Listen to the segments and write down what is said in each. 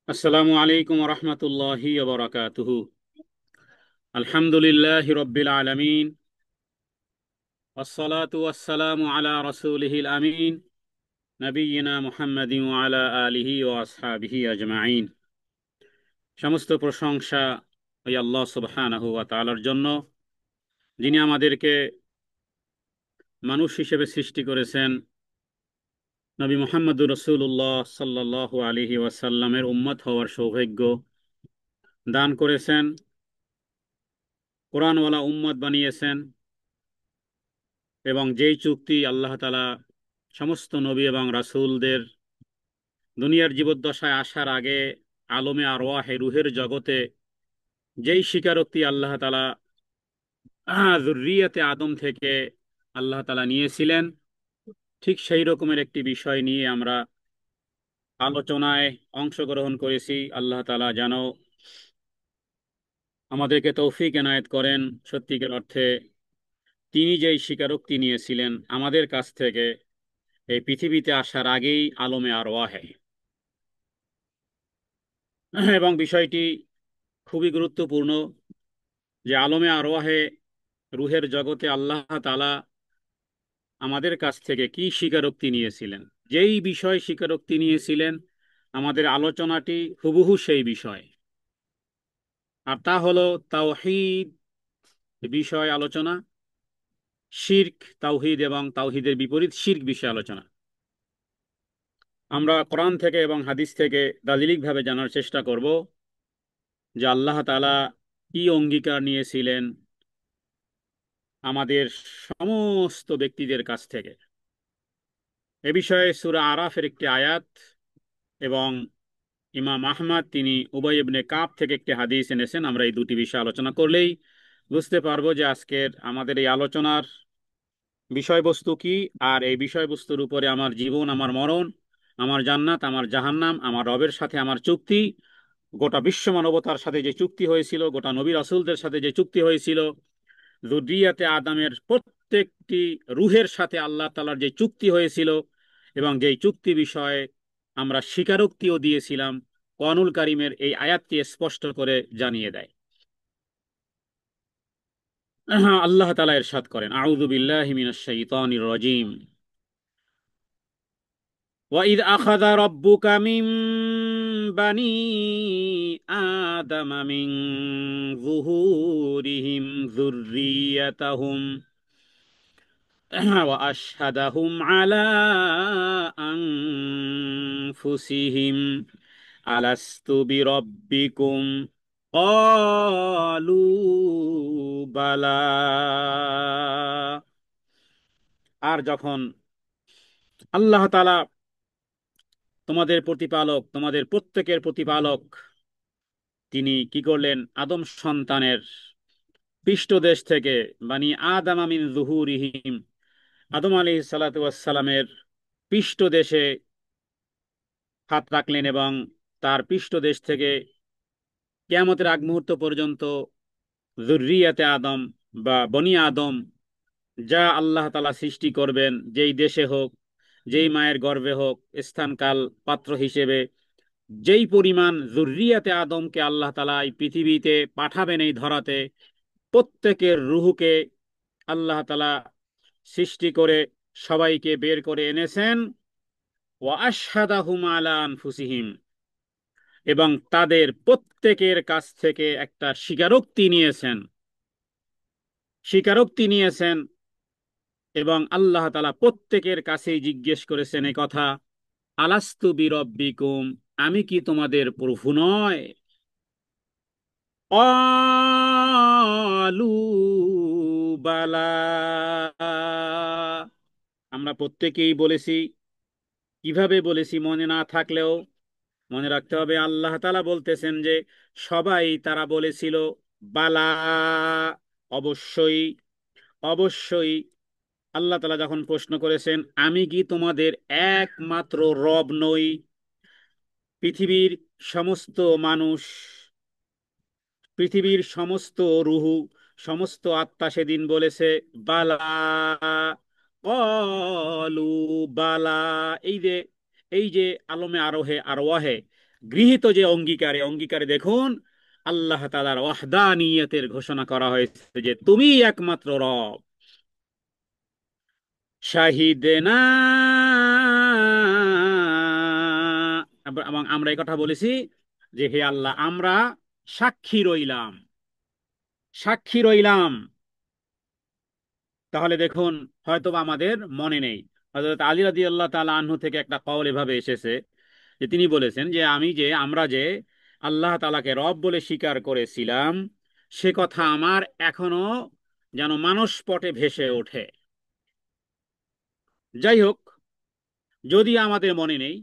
আসসালামু আলাইকুম রহমতুল্লাহি বারাকাতুহু। আলহামদুলিল্লাহি রব্বিল আলামিন, ওয়াসসালাতু ওয়াসসালামু আলা রাসূলিহিল আমিন, নবিয়িনা মুহাম্মাদিন ওয়া আলা আলিহি ওয়া আসহাবিহি আজমাইন। সমস্ত প্রশংসা ওই আল্লাহ সুবহানাহু ওয়া তাআলার জন্য, যিনি আমাদেরকে মানুষ হিসেবে সৃষ্টি করেছেন, নবী মুহাম্মদুর রাসূলুল্লাহ সাল্লাল্লাহু আলাইহি ওয়াসাল্লামের উম্মত হওয়ার সৌভাগ্য দান করেছেন, কোরআনওয়ালা উম্মত বানিয়েছেন, এবং যেই চুক্তি আল্লাহ তাআলা সমস্ত নবী এবং রাসূলদের দুনিয়ার জীবদ্দশায় আসার আগে আলমে আরওয়াহে রুহের জগতে যেই স্বীকারোক্তি আল্লাহ তাআলা যুররিয়াতে আদম থেকে আল্লাহ তাআলা নিয়েছিলেন, ঠিক সেই রকমের একটি বিষয় নিয়ে আমরা আলোচনায় অংশগ্রহণ করেছি। আল্লাহ তাআলা যেন আমাদেরকে তৌফিক এনায়েত করেন, সত্যিকার অর্থে তিনি যেই স্বীকারোক্তি নিয়েছিলেন আমাদের কাছ থেকে এই পৃথিবীতে আসার আগেই আলমে আরওয়াহে, এবং বিষয়টি খুবই গুরুত্বপূর্ণ যে আলমে আরওয়াহে রুহের জগতে আল্লাহ তাআলা আমাদের কাছ থেকে কি স্বীকারোক্তি নিয়েছিলেন। যেই বিষয় স্বীকারোক্তি নিয়েছিলেন আমাদের আলোচনাটি হুবহু সেই বিষয়, আর তা হলো তাওহীদ বিষয় আলোচনা, শিরক, তাওহীদ এবং তাওহীদের বিপরীত শিরক বিষয় আলোচনা। আমরা কোরআন থেকে এবং হাদিস থেকে দালিলিকভাবে জানার চেষ্টা করব যে আল্লাহ তাআলা কি অঙ্গীকার নিয়েছিলেন আমাদের সমস্ত ব্যক্তিদের কাছ থেকে। এ বিষয়ে সূরা আরাফের একটি আয়াত এবং ইমাম আহমদ তিনি উবাই ইবনে কাব থেকে একটি হাদিস এনেছেন। আমরা এই দুটি বিষয় আলোচনা করলেই বুঝতে পারবো যে আজকের আমাদের এই আলোচনার বিষয়বস্তু কি, আর এই বিষয়বস্তুর উপরে আমার জীবন, আমার মরণ, আমার জান্নাত, আমার জাহান্নাম, আমার রবের সাথে আমার চুক্তি, গোটা বিশ্ব মানবতার সাথে যে চুক্তি হয়েছিল, গোটা নবী রাসূলদের সাথে যে চুক্তি হয়েছিল, যুররিয়াতে আদমের প্রত্যেকটি রুহের সাথে আল্লাহ তাআলার যে চুক্তি হয়েছিল এবং যেই চুক্তি বিষয়ে আমরা স্বীকারোক্তিও দিয়েছিলাম, কোরআনুল কারীমের এই আয়াতটি স্পষ্ট করে জানিয়ে দেয়। আল্লাহ তাআলা ইরশাদ করেন, আউযু বিল্লাহি মিনাশ শাইতানির রাজীম, وَإِذْ أَخَذَ رَبُّكَ مِنْ بَنِي آدَمَ مِنْ ظُهُورِهِمْ ذُرِّيَّتَهُمْ وَأَشْهَدَهُمْ عَلَى أَنفُسِهِمْ أَلَسْتُ بِرَبِّكُمْ قَالُوا بَلَى। আর যখন আল্লাহ তাআলা তোমাদের প্রতিপালক, তোমাদের প্রত্যেকের প্রতিপালক, তিনি কি করলেন, আদম সন্তানের পৃষ্ঠদেশ থেকে, বানি আদম মিন যুহুরিহিম, আদম আলাইহিস সালাতু ওয়াস সালামের পৃষ্ঠদেশে হাত রাখলেন, এবং তার পৃষ্ঠদেশ থেকে কিয়ামতের আগ মুহূর্ত পর্যন্ত যুররিয়াতে আদম বা বনি আদম যা আল্লাহ তাআলা সৃষ্টি করবেন, যেই দেশে হোক, যেই মায়ের গর্ভে হোক, স্থানকাল পাত্র হিসেবে যেই পরিমাণ যুররিয়াতে আদমকে আল্লাহ তাআলা এই পৃথিবীতে পাঠাবেন, এই ধরাতে, প্রত্যেকের রুহুকে আল্লাহ তাআলা সৃষ্টি করে সবাইকে বের করে এনেছেন। ওয়া আশহাদাহুম আলা আনফুসিহিম, এবং তাদের প্রত্যেকের কাছ থেকে একটা স্বীকারোক্তি নিয়েছেন, এবং আল্লাহ তাআলা প্রত্যেকের কাছেই জিজ্ঞেস করেছেন এই কথা, আলাস্তু বিরব্বিকুম, আমি কি তোমাদের প্রভু নয়? ক্বালু বালা, আমরা প্রত্যেকেই বলেছি। কিভাবে বলেছি মনে না থাকলেও মনে রাখতে হবে, আল্লাহ তাআলা বলতেছেন যে সবাই তারা বলেছিল বালা, অবশ্যই, অবশ্যই। আল্লাহ তাআলা যখন প্রশ্ন করেছেন আমি কি তোমাদের একমাত্র রব নই, পৃথিবীর সমস্ত মানুষ, পৃথিবীর সমস্ত রুহু, সমস্ত আত্মা সেদিন বলেছে বালা, ক্বালু বালা। এই যে এই যে আলমে আরোহে আরওয়াহে গৃহীত যে অঙ্গীকারে অঙ্গীকারে দেখুন আল্লাহ তাআলার ওয়াহদানিয়তের ঘোষণা করা হয়েছে যে তুমি একমাত্র রব। শাহিদেনা, এবং আমরা এই কথা বলেছি যে হে আল্লাহ আমরা সাক্ষী রইলাম, সাক্ষী রইলাম। তাহলে দেখুন হয়তোবা আমাদের মনে নেই, হযরত আলী রাদিয়াল্লাহু তাআলা আনহু থেকে একটা কওল এভাবে এসেছে যে তিনি বলেছেন যে আমরা যে আল্লাহ তাআলাকে রব বলে স্বীকার করেছিলাম সে কথা আমার এখনো যেন মানসপটে ভেসে ওঠে। যাই হোক, যদি আমাদের মনে নেই,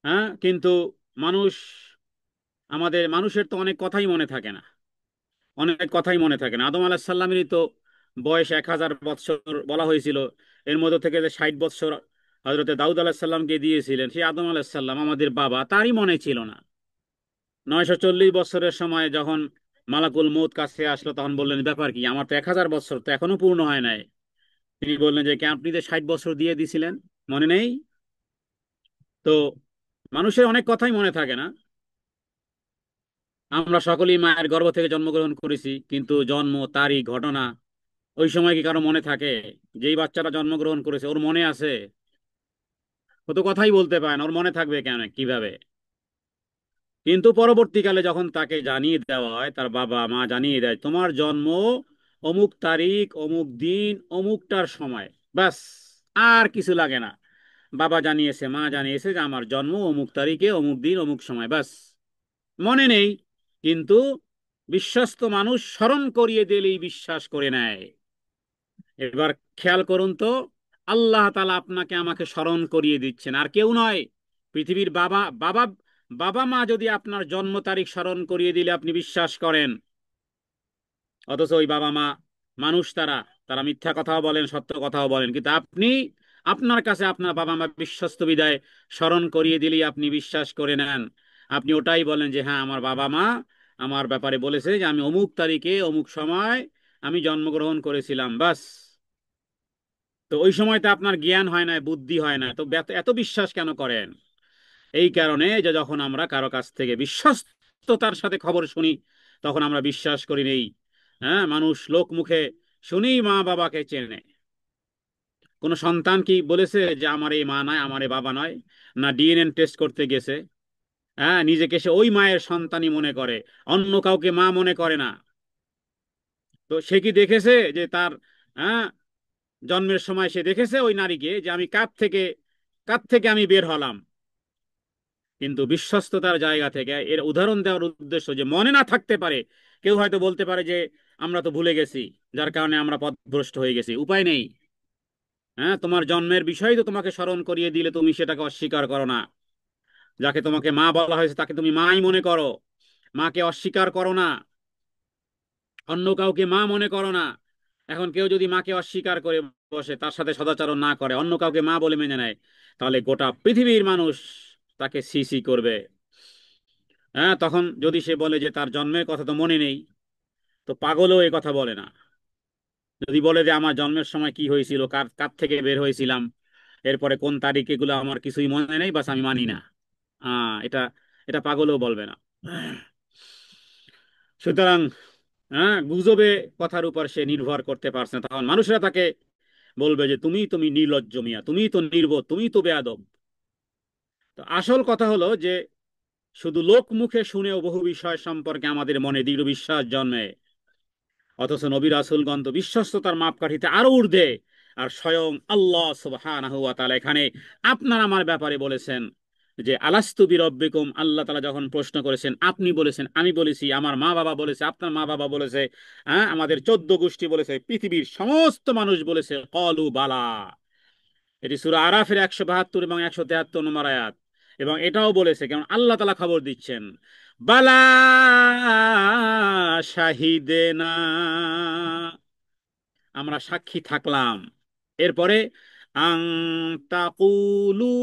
হ্যাঁ, কিন্তু মানুষ মানুষের তো অনেক কথাই মনে থাকে না, অনেক কথাই মনে থাকে না। আদম আলাইহিস সালামেরই তো বয়স 1000 বৎসর বলা হয়েছিল, এর মধ্যে থেকে যে 60 বৎসর হযরতে দাউদ আলাইহিস সালামকে দিয়েছিলেন, সেই আদম আলাইহিস সালাম আমাদের বাবা, তারই মনে ছিল না। 940 বৎসরের সময় যখন মালাকুল মউত কাছে আসলো তখন বললেন ব্যাপার কি, আমার তো 1000 বৎসর তো এখনো পূর্ণ হয় নাই। তিনি বললেন যে কে, আপনি যে 60 বৎসর দিয়ে দিছিলেন, মনে নেই? তো মানুষের অনেক কথাই মনে থাকে না। আমরা সকলেই মায়ের গর্ভ থেকে জন্মগ্রহণ করেছি, কিন্তু জন্ম, তারিখ, ঘটনা ওই সময় কি কারো মনে থাকে? যেই বাচ্চাটা জন্মগ্রহণ করেছে ওর মনে আছে? ও তো কথাই বলতে পারে না, ওর মনে থাকবে কেন, কিভাবে? কিন্তু পরবর্তীকালে যখন তাকে জানিয়ে দেওয়া হয়, তার বাবা মা জানিয়ে দেয় তোমার জন্ম অমুক তারিখ অমুক দিন অমুকটার সময়, ব্যাস, আর কিছু লাগে না। বাবা জানিয়েছে, মা জানিয়েছে যে আমার জন্ম অমুক তারিখে অমুক দিন অমুক সময়, ব্যাস। মনে নেই, কিন্তু বিশ্বস্ত মানুষ স্মরণ করিয়ে দিলেই বিশ্বাস করে নেয়। এবার খেয়াল করুন তো, আল্লাহ তাআলা আপনাকে আমাকে স্মরণ করিয়ে দিচ্ছেন, আর কেউ নয়। পৃথিবীর বাবা বাবা বাবা মা যদি আপনার জন্ম তারিখ স্মরণ করিয়ে দিলে আপনি বিশ্বাস করেন, অথচ ওই বাবা মা মানুষ, তারা তারা মিথ্যা কথাও বলেন, সত্য কথাও বলেন, কিন্তু আপনি, আপনার কাছে আপনার বাবা মা বিশ্বস্ত বিদায় স্মরণ করিয়ে দিলেই আপনি বিশ্বাস করে নেন। আপনি ওটাই বলেন যে হ্যাঁ, আমার বাবা মা আমার ব্যাপারে বলেছে যে আমি অমুক তারিখে অমুক সময় আমি জন্মগ্রহণ করেছিলাম, বাস। তো ওই সময় তো আপনার জ্ঞান হয় না, বুদ্ধি হয় না, তো এত বিশ্বাস কেন করেন? এই কারণে যে যখন আমরা কারো কাছ থেকে বিশ্বস্ততার সাথে খবর শুনি তখন আমরা বিশ্বাস করি নেই। হ্যাঁ, মানুষ লোক মুখে শুনেই মা বাবাকে চেনে। কোন সন্তান কি বলেছে যে আমার এই মা নয়, আমার এই বাবা নয়? না, ডিএনএ টেস্ট করতে গেছে, হ্যাঁ, নিজেকে সে ওই মায়ের সন্তানই মনে করে, অন্য কাউকে মা মনে করে না। তো সে কি দেখেছে যে তার, হ্যাঁ, জন্মের সময় সে দেখেছে ওই নারীকে যে আমি কার থেকে আমি বের হলাম? কিন্তু বিশ্বস্ততার জায়গা থেকে এর উদাহরণ দেওয়ার উদ্দেশ্য যে মনে না থাকতে পারে। কেউ হয়তো বলতে পারে যে আমরা তো ভুলে গেছি, যার কারণে আমরা পথভ্রষ্ট হয়ে গেছি, উপায় নেই। হ্যাঁ, তোমার জন্মের বিষয় তো তোমাকে স্মরণ করিয়ে দিলে তুমি সেটাকে অস্বীকার করো না। যাকে তোমাকে মা বলা হয়েছে তাকে তুমি মাই মনে করো, মাকে অস্বীকার করো না, অন্য কাউকে মা মনে করো না। এখন কেউ যদি মাকে অস্বীকার করে বসে, তার সাথে সদাচরণ না করে, অন্য কাউকে মা বলে মেনে নেয়, তাহলে গোটা পৃথিবীর মানুষ তাকে সি সি করবে। হ্যাঁ, তখন যদি সে বলে যে তার জন্মের কথা তো মনে নেই, তো পাগলও এই কথা বলে না। যদি বলে যে আমার জন্মের সময় কি হয়েছিল, কার কার থেকে বের হয়েছিলাম, এরপরে কোন তারিখ, এগুলো আমার কিছুই মনে নেই, বাস আমি মানি না, এটা এটা পাগলও বলবে না। সুতরাং, হ্যাঁ, গুজবে কথার উপর সে নির্ভর করতে পারছে না, তখন মানুষরা তাকে বলবে যে তুমি নির্লজ্জ মিয়া, তুমি তো নির্বোধ, তুমি তো বেয়াদব। তো আসল কথা হলো যে শুধু লোক মুখে শুনেও বহু বিষয় সম্পর্কে আমাদের মনে দৃঢ় বিশ্বাস জন্মে, অথচ নবী রাসূলগণ তো বিশ্বস্ততার মাপকাঠিতে আরো ঊর্ধ্বে। আর স্বয়ং আল্লাহ সুবহানাহু ওয়া তাআলা এখানে আপনার আমার ব্যাপারে বলেছেন যে আলাস্তু বিরব্বিকুম, আল্লাহ তাআলা যখন প্রশ্ন করেছেন আপনি বলেছেন আমি বলেছি, আমার মা বাবা বলেছে, আপনার মা বাবা বলেছে, হ্যাঁ, আমাদের 14 গোষ্ঠী বলেছে, পৃথিবীর সমস্ত মানুষ বলেছে ক্বালু বালা। এটি সূরা আরাফের 172 এবং 173 নম্বর আয়াত। এবং এটাও বলেছে, কারণ আল্লাহ তাআলা খবর দিচ্ছেন, বালা শাহিদেনা, আমরা সাক্ষী থাকলাম। এরপরে আং তাকুলু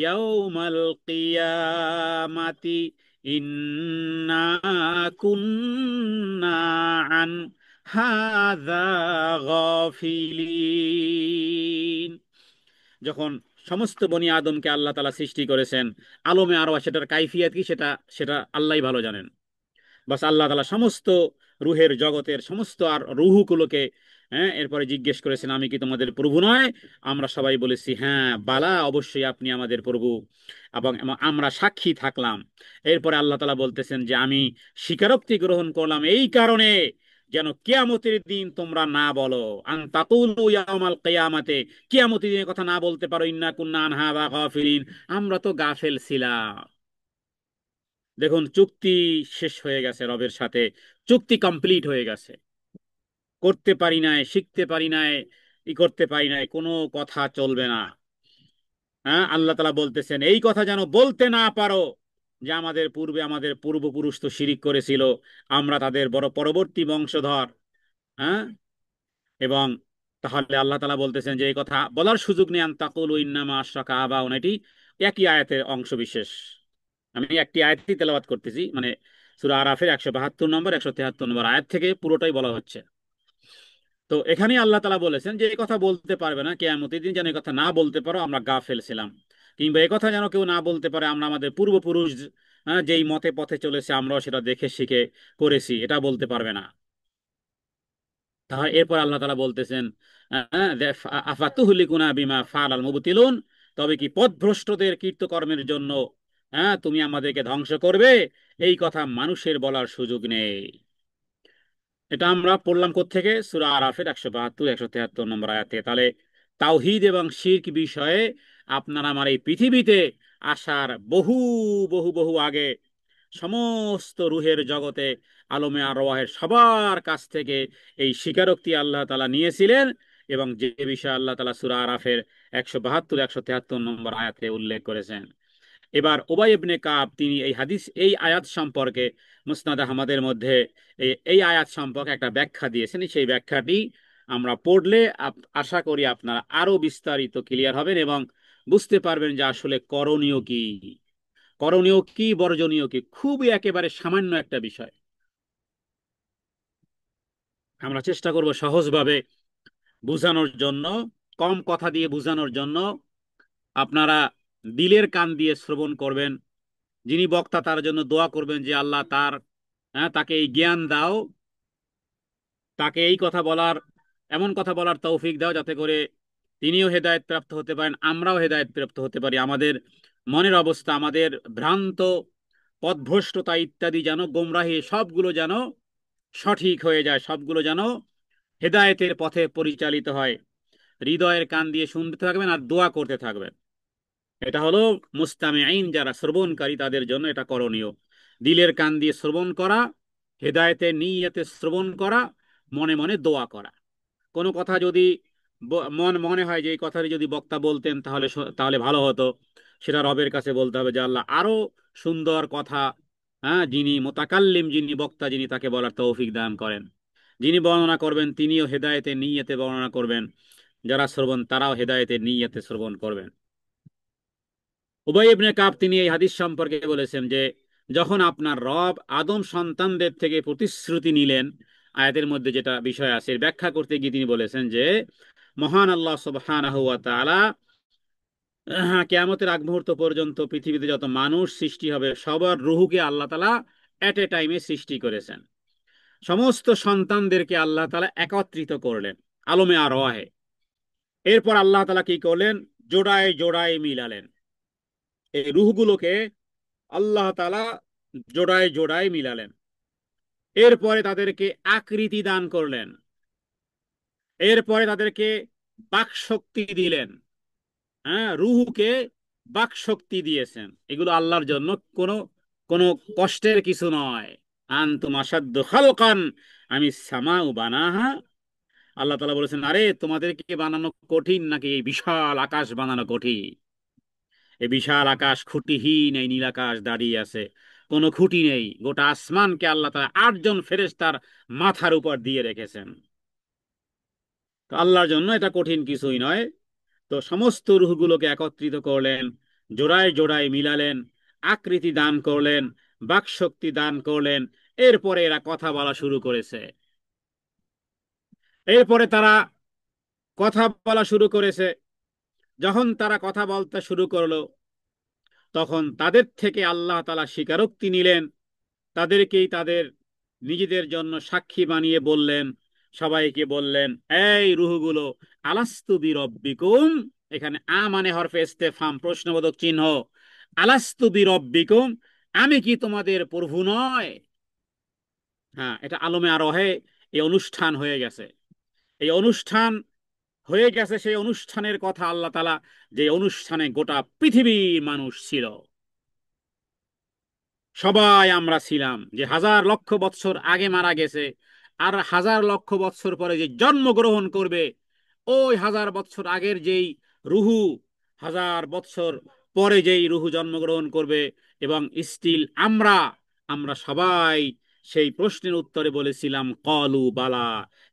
ইয়াউমাল কিয়ামাতি ইন্না কুন্না আন হাযা গাফিলিন। যখন সমস্ত বনি আদমকে আল্লাহ তাআলা সৃষ্টি করেছেন, আলমে আরওয়াহ সেটার কাইফিয়াত কি সেটা সেটা আল্লাহই ভালো জানেন। বাস আল্লাহ তাআলা সমস্ত রুহের জগতের সমস্ত আর রুহগুলোকে, হ্যাঁ, এরপরে জিজ্ঞেস করেছেন আমি কি তোমাদের প্রভু নয়? আমরা সবাই বলেছি হ্যাঁ বালা, অবশ্যই আপনি আমাদের প্রভু, এবং এবং আমরা সাক্ষী থাকলাম। এরপরে আল্লাহ তাআলা বলতেছেন যে আমি স্বীকারোক্তি গ্রহণ করলাম এই কারণে যেন কিয়ামতের দিন তোমরা না বলো, আন তাকুলু ইয়াউমাল কিয়ামাতে, কিয়ামতের দিনের কথা না বলতে পারো ইন্না কুন্না আন হাযা গাফিলিন, আমরা তো গাফেল ছিলাম। দেখুন, চুক্তি শেষ হয়ে গেছে রবের সাথে, চুক্তি কমপ্লিট হয়ে গেছে। করতে পারি নাই, শিখতে পারি নাই, করতে পারি নাই, কোনো কথা চলবে না। হ্যাঁ, আল্লাহ তাআলা বলতেছেন এই কথা যেন বলতে না পারো যে আমাদের পূর্বে আমাদের পূর্বপুরুষ তো শিরিক করেছিল, আমরা তাদের বড় পরবর্তী বংশধর। হ্যাঁ, এবং তাহলে আল্লাহ তাআলা বলতেছেন যে এই কথা বলার সুযোগ নেই, আন তাকুলু ইন্নামা আশরাকা আবাউনা, এটি একই আয়াতের অংশ বিশেষ। আমি একটি আয়াতই তেলাওয়াত করতেছি, মানে সূরা আরাফের 172 নম্বর 173 নম্বর আয়াত থেকে পুরোটাই বলা হচ্ছে। তো এখানে আল্লাহ তাআলা বলেছেন যে এই কথা বলতে পারবে না, কিয়ামতের দিন যেন এই কথা না বলতে পারো আমরা গাফেল ছিলাম, কিংবা এই কথা যেন কেউ না বলতে পারে আমরা আমাদের পূর্বপুরুষ, যেই মতে পথে চলেছে আমরাও সেটা দেখে শিখে করেছি, এটা বলতে পারবে না। তাহলে এরপর আল্লাহ তাআলা বলতেছেন আফাতুহলিকুনা বিমা ফাআলাল মুবতিলুন, তবে কি পথভ্রষ্টদের কৃতকর্মের জন্য, হ্যাঁ, তুমি আমাদেরকে ধ্বংস করবে, এই কথা মানুষের বলার সুযোগ নেই। এটা আমরা পড়লাম কোত্থেকে? সূরা আরাফের 172 173 নম্বর আয়াতে। তাহলে তাওহীদ এবং শিরক বিষয়ে আপনার আমার এই পৃথিবীতে আসার বহু বহু বহু আগে সমস্ত রুহের জগতে আলমে আরওয়াহের সবার কাছ থেকে এই স্বীকারোক্তি আল্লাহ তাআলা নিয়েছিলেন, এবং যে বিষয়ে আল্লাহ তাআলা সূরা আরাফের 172 173 নম্বর আয়াতে উল্লেখ করেছেন। এবার উবাই ইবনে কাব তিনি এই হাদিস, এই আয়াত সম্পর্কে মুসনাদ আহমদের মধ্যে এই আয়াত সম্পর্কে একটা ব্যাখ্যা দিয়েছেন। সেই ব্যাখ্যাটি আমরা পড়লে আশা করি আপনারা আরো বিস্তারিত ক্লিয়ার হবেন এবং বুঝতে পারবেন যে আসলে করণীয় কি, করণীয় কি, বর্জনীয় কি। খুবই একেবারে সামান্য একটা বিষয়, আমরা চেষ্টা করব সহজভাবে বুঝানোর জন্য, কম কথা দিয়ে বুঝানোর জন্য। আপনারা দিলের কান দিয়ে শ্রবণ করবেন, যিনি বক্তা তার জন্য দোয়া করবেন যে আল্লাহ তার, হ্যাঁ, তাকে এই জ্ঞান দাও, তাকে এই কথা বলার, এমন কথা বলার তৌফিক দাও যাতে করে তিনিও হেদায়েত প্রাপ্ত হতে পারেন, আমরাও হেদায়েত প্রাপ্ত হতে পারি। আমাদের মনের অবস্থা, আমাদের ভ্রান্ত পথভ্রষ্টতা ইত্যাদি যেন, গোমরাহি, সবগুলো যেন সঠিক হয়ে যায়, সবগুলো যেন হেদায়েতের পথে পরিচালিত হয়। হৃদয়ের কান দিয়ে শুনতে থাকবেন আর দোয়া করতে থাকবেন। এটা হলো মুস্তামিঈন, যারা শ্রবণকারী তাদের জন্য এটা করণীয়। দিলের কান দিয়ে শ্রবণ করা, হেদায়েতের নিয়তে শ্রবণ করা, মনে মনে দোয়া করা। কোনো কথা যদি মনে হয় যে এই কথাটি যদি বক্তা বলতেন তাহলে তাহলে ভালো হতো, সেটা রবের কাছে বলতে হবে যে আল্লাহ আরো সুন্দর কথা, হ্যাঁ, যিনি মোতাকাল্লিম, যিনি বক্তা, যিনি তাকে বলার তৌফিক দান করেন। যিনি বর্ণনা করবেন তিনিও হেদায়েতের নিয়তে বর্ণনা করবেন, যারা শ্রবণ তারাও হেদায়েতের নিয়তে শ্রবণ করবেন। উবাই ইবনে কাব তিনি এই হাদিস সম্পর্কে বলেছেন যে যখন আপনার রব আদম সন্তানদের থেকে প্রতিশ্রুতি নিলেন, আয়াতের মধ্যে যেটা বিষয় আছে এর ব্যাখ্যা করতে গিয়ে তিনি বলেছেন যে মহান আল্লাহ সুবহানাহু ওয়া তাআলা কিয়ামতের আগ মুহূর্ত পর্যন্ত পৃথিবীতে যত মানুষ সৃষ্টি হবে সবার রুহুকে আল্লাহ তাআলা এট এ টাইমে সৃষ্টি করেছেন। সমস্ত সন্তানদেরকে আল্লাহ তাআলা একত্রিত করলেন আলমে আরওয়াহে। এরপর আল্লাহ তাআলা কি করলেন? জোড়ায় জোড়ায় মিলালেন এই রুহগুলোকে, আল্লাহ তাআলা জোড়ায় জোড়ায় মিলালেন। এরপরে তাদেরকে আকৃতি দান করলেন, এরপরে তাদেরকে বাক শক্তি দিলেন। হ্যাঁ, রুহুকে বাক শক্তি দিয়েছেন। এগুলো আল্লাহর জন্য কোনো কোনো কষ্টের কিছু নয়। আনতুম আসাদ্দু খালকান আমি সামাউ বানাহা, আল্লাহ তাআলা বলেছেন আরে তোমাদেরকে বানানো কঠিন নাকি এই বিশাল আকাশ বানানো কঠিন? এই বিশাল আকাশ খুঁটিহীন, এই নীল আকাশ দাঁড়িয়ে আছে, কোনো খুঁটি নেই। গোটা আসমানকে আল্লাহ তাআলা 8 জন ফেরেশতার মাথার উপর দিয়ে রেখেছেন। তো আল্লাহর জন্য এটা কঠিন কিছুই নয়। তো সমস্ত রূহগুলোকে একত্রিত করলেন, জোড়ায় জোড়ায় মিলালেন, আকৃতি দান করলেন, বাকশক্তি দান করলেন। এরপরে এরা কথা বলা শুরু করেছে। এরপরে তারা কথা বলা শুরু করেছে। যখন তারা কথা বলতে শুরু করলো, তখন তাদের থেকে আল্লাহ তাআলা স্বীকারোক্তি নিলেন, তাদেরকেই তাদের নিজেদের জন্য সাক্ষী বানিয়ে বললেন, সবাইকে বললেন, এই রুহগুলো, আলাস্তু বিরব্বিকুম, এখানে মানে হরফে ইস্তেফহাম, প্রশ্নবোধক চিহ্ন, আলাস্তু বিরব্বিকুম, আমি কি তোমাদের প্রভু নয়? হ্যাঁ, এটা আলমে আরোহে এই অনুষ্ঠান হয়ে গেছে। এই অনুষ্ঠান হয়ে গেছে, সেই অনুষ্ঠানের কথা আল্লাহ তাআলা, যে অনুষ্ঠানে গোটা পৃথিবীর মানুষ ছিল, সবাই আমরা ছিলাম, যে হাজার লক্ষ বৎসর আগে মারা গেছে, আর হাজার লক্ষ বৎসর পরে যে জন্মগ্রহণ করবে, ওই হাজার বৎসর আগের যেই রুহু, হাজার বৎসর পরে যেই রুহু জন্মগ্রহণ করবে, এবং স্টিল আমরা আমরা সবাই সেই প্রশ্নের উত্তরে বলেছিলাম, কলু বালা,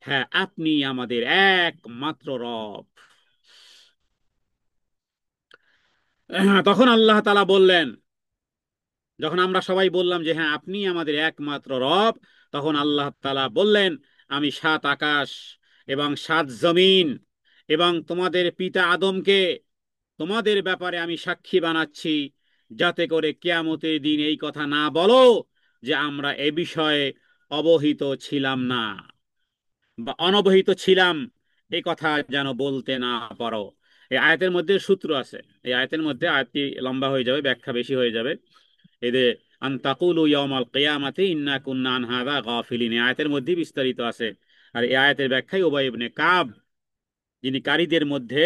হ্যাঁ আপনি আমাদের একমাত্র রব। তখন আল্লাহ তাআলা বললেন, যখন আমরা সবাই বললাম যে হ্যাঁ আপনি আমাদের একমাত্র রব, তখন আল্লাহ তাআলা বললেন, আমি সাত আকাশ এবং সাত জমিন এবং তোমাদের পিতা আদমকে তোমাদের ব্যাপারে আমি সাক্ষী বানাচ্ছি, যাতে করে কিয়ামতের দিন এই কথা না বলো যে আমরা এ বিষয়ে অবহিত ছিলাম না, বা অনবহিত ছিলাম, এই কথা যেন বলতে না পারো। এই আয়াতের মধ্যে সূত্র আছে। এই আয়াতের মধ্যে, আয়াতটি লম্বা হয়ে যাবে, ব্যাখ্যা বেশি হয়ে যাবে, এদের আন তাকুলু ইয়াউমাল কিয়ামাতি ইন্না কুন্না আন হাযা গাফিলিন, এই আয়াতের মধ্যে বিস্তারিত আছে। আর এই আয়াতের ব্যাখ্যায় উবাই ইবনে কাব, যিনি কারীদের মধ্যে